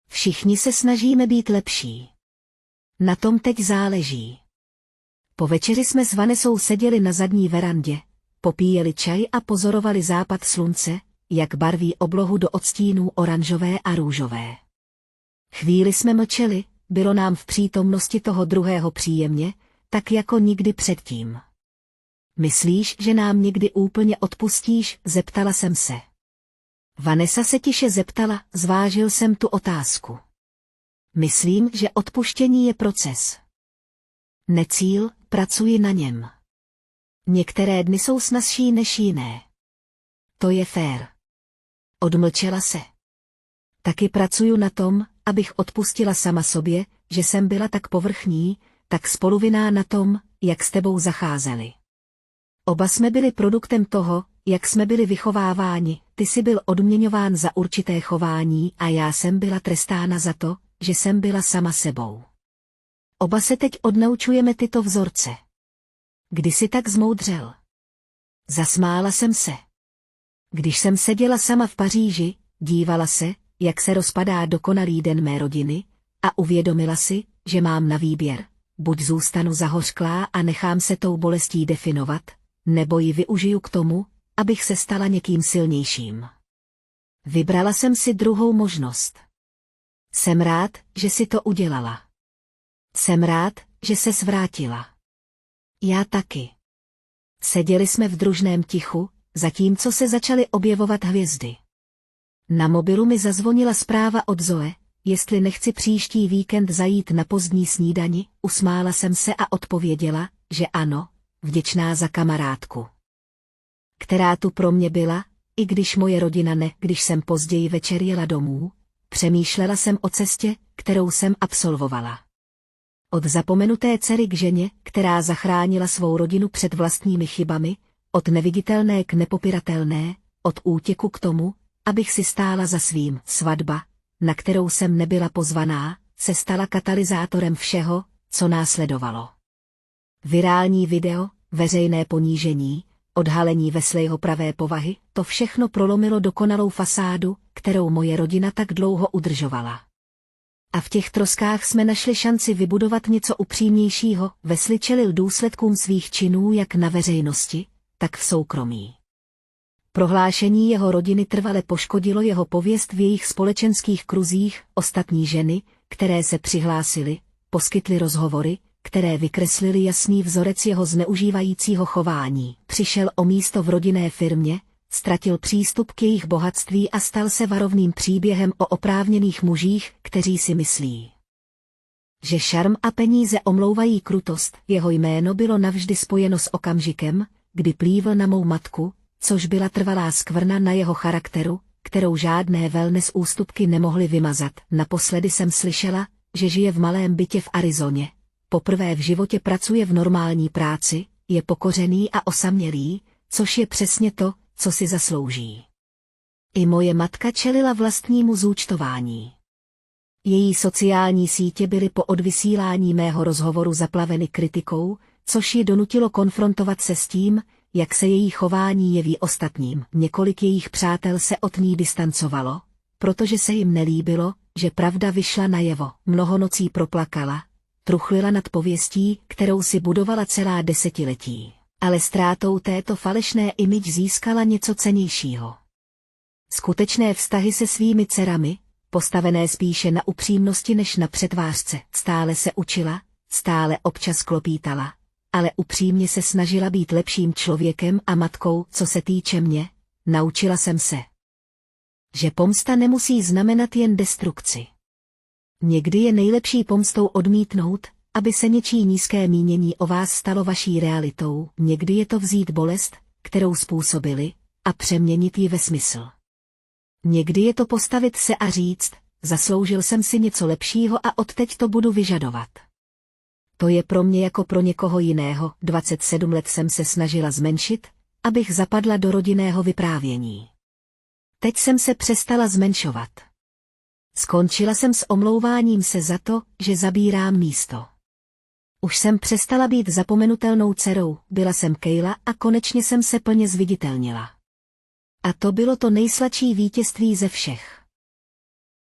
Všichni se snažíme být lepší. Na tom teď záleží. Po večeři jsme s Vanessou seděli na zadní verandě, popíjeli čaj a pozorovali západ slunce, jak barví oblohu do odstínů oranžové a růžové. Chvíli jsme mlčeli, bylo nám v přítomnosti toho druhého příjemně, tak jako nikdy předtím. Myslíš, že nám někdy úplně odpustíš, zeptala jsem se. Vanessa se tiše zeptala, zvážil jsem tu otázku. Myslím, že odpuštění je proces. Necíl, pracuji na něm. Některé dny jsou snazší než jiné. To je fér. Odmlčela se. Taky pracuju na tom, abych odpustila sama sobě, že jsem byla tak povrchní, tak spoluvinná na tom, jak s tebou zacházeli. Oba jsme byli produktem toho, jak jsme byli vychováváni, ty jsi byl odměňován za určité chování a já jsem byla trestána za to, že jsem byla sama sebou. Oba se teď odnaučujeme tyto vzorce. Kdy jsi tak zmoudřel? Zasmála jsem se. Když jsem seděla sama v Paříži, dívala se, jak se rozpadá dokonalý den mé rodiny, a uvědomila si, že mám na výběr, buď zůstanu zahořklá a nechám se tou bolestí definovat, nebo ji využiju k tomu, abych se stala někým silnějším. Vybrala jsem si druhou možnost. Jsem rád, že si to udělala. Jsem rád, že ses vrátila. Já taky. Seděli jsme v družném tichu, zatímco se začaly objevovat hvězdy. Na mobilu mi zazvonila zpráva od Zoe, jestli nechci příští víkend zajít na pozdní snídani. Usmála jsem se a odpověděla, že ano, vděčná za kamarádku, která tu pro mě byla, i když moje rodina ne. Když jsem později večer jela domů, přemýšlela jsem o cestě, kterou jsem absolvovala. Od zapomenuté dcery k ženě, která zachránila svou rodinu před vlastními chybami, od neviditelné k nepopiratelné, od útěku k tomu, abych si stála za svým. Svatba, na kterou jsem nebyla pozvaná, se stala katalyzátorem všeho, co následovalo. Virální video, veřejné ponížení, odhalení Wesleyho pravé povahy, to všechno prolomilo dokonalou fasádu, kterou moje rodina tak dlouho udržovala. A v těch troskách jsme našli šanci vybudovat něco upřímnějšího. Wesley čelil důsledkům svých činů jak na veřejnosti, tak v soukromí. Prohlášení jeho rodiny trvale poškodilo jeho pověst v jejich společenských kruzích. Ostatní ženy, které se přihlásily, poskytly rozhovory, které vykreslily jasný vzorec jeho zneužívajícího chování. Přišel o místo v rodinné firmě, ztratil přístup k jejich bohatství a stal se varovným příběhem o oprávněných mužích, kteří si myslí, že šarm a peníze omlouvají krutost. Jeho jméno bylo navždy spojeno s okamžikem, kdy plívl na mou matku, což byla trvalá skvrna na jeho charakteru, kterou žádné wellness ústupky nemohly vymazat. Naposledy jsem slyšela, že žije v malém bytě v Arizoně. Poprvé v životě pracuje v normální práci, je pokořený a osamělý, což je přesně to, co si zaslouží. I moje matka čelila vlastnímu zúčtování. Její sociální sítě byly po odvysílání mého rozhovoru zaplaveny kritikou, což ji donutilo konfrontovat se s tím, jak se její chování jeví ostatním. Několik jejich přátel se od ní distancovalo, protože se jim nelíbilo, že pravda vyšla najevo. Mnoho nocí proplakala, truchlila nad pověstí, kterou si budovala celá desetiletí. Ale ztrátou této falešné image získala něco cennějšího. Skutečné vztahy se svými dcerami, postavené spíše na upřímnosti než na přetvářce. Stále se učila, stále občas klopítala, ale upřímně se snažila být lepším člověkem a matkou. Co se týče mě, naučila jsem se, že pomsta nemusí znamenat jen destrukci. Někdy je nejlepší pomstou odmítnout, aby se něčí nízké mínění o vás stalo vaší realitou. Někdy je to vzít bolest, kterou způsobili, a přeměnit ji ve smysl. Někdy je to postavit se a říct, zasloužil jsem si něco lepšího a odteď to budu vyžadovat. To je pro mě jako pro někoho jiného. 27 let jsem se snažila zmenšit, abych zapadla do rodinného vyprávění. Teď jsem se přestala zmenšovat. Skončila jsem s omlouváním se za to, že zabírám místo. Už jsem přestala být zapomenutelnou dcerou, byla jsem Kayla a konečně jsem se plně zviditelnila. A to bylo to nejsladší vítězství ze všech.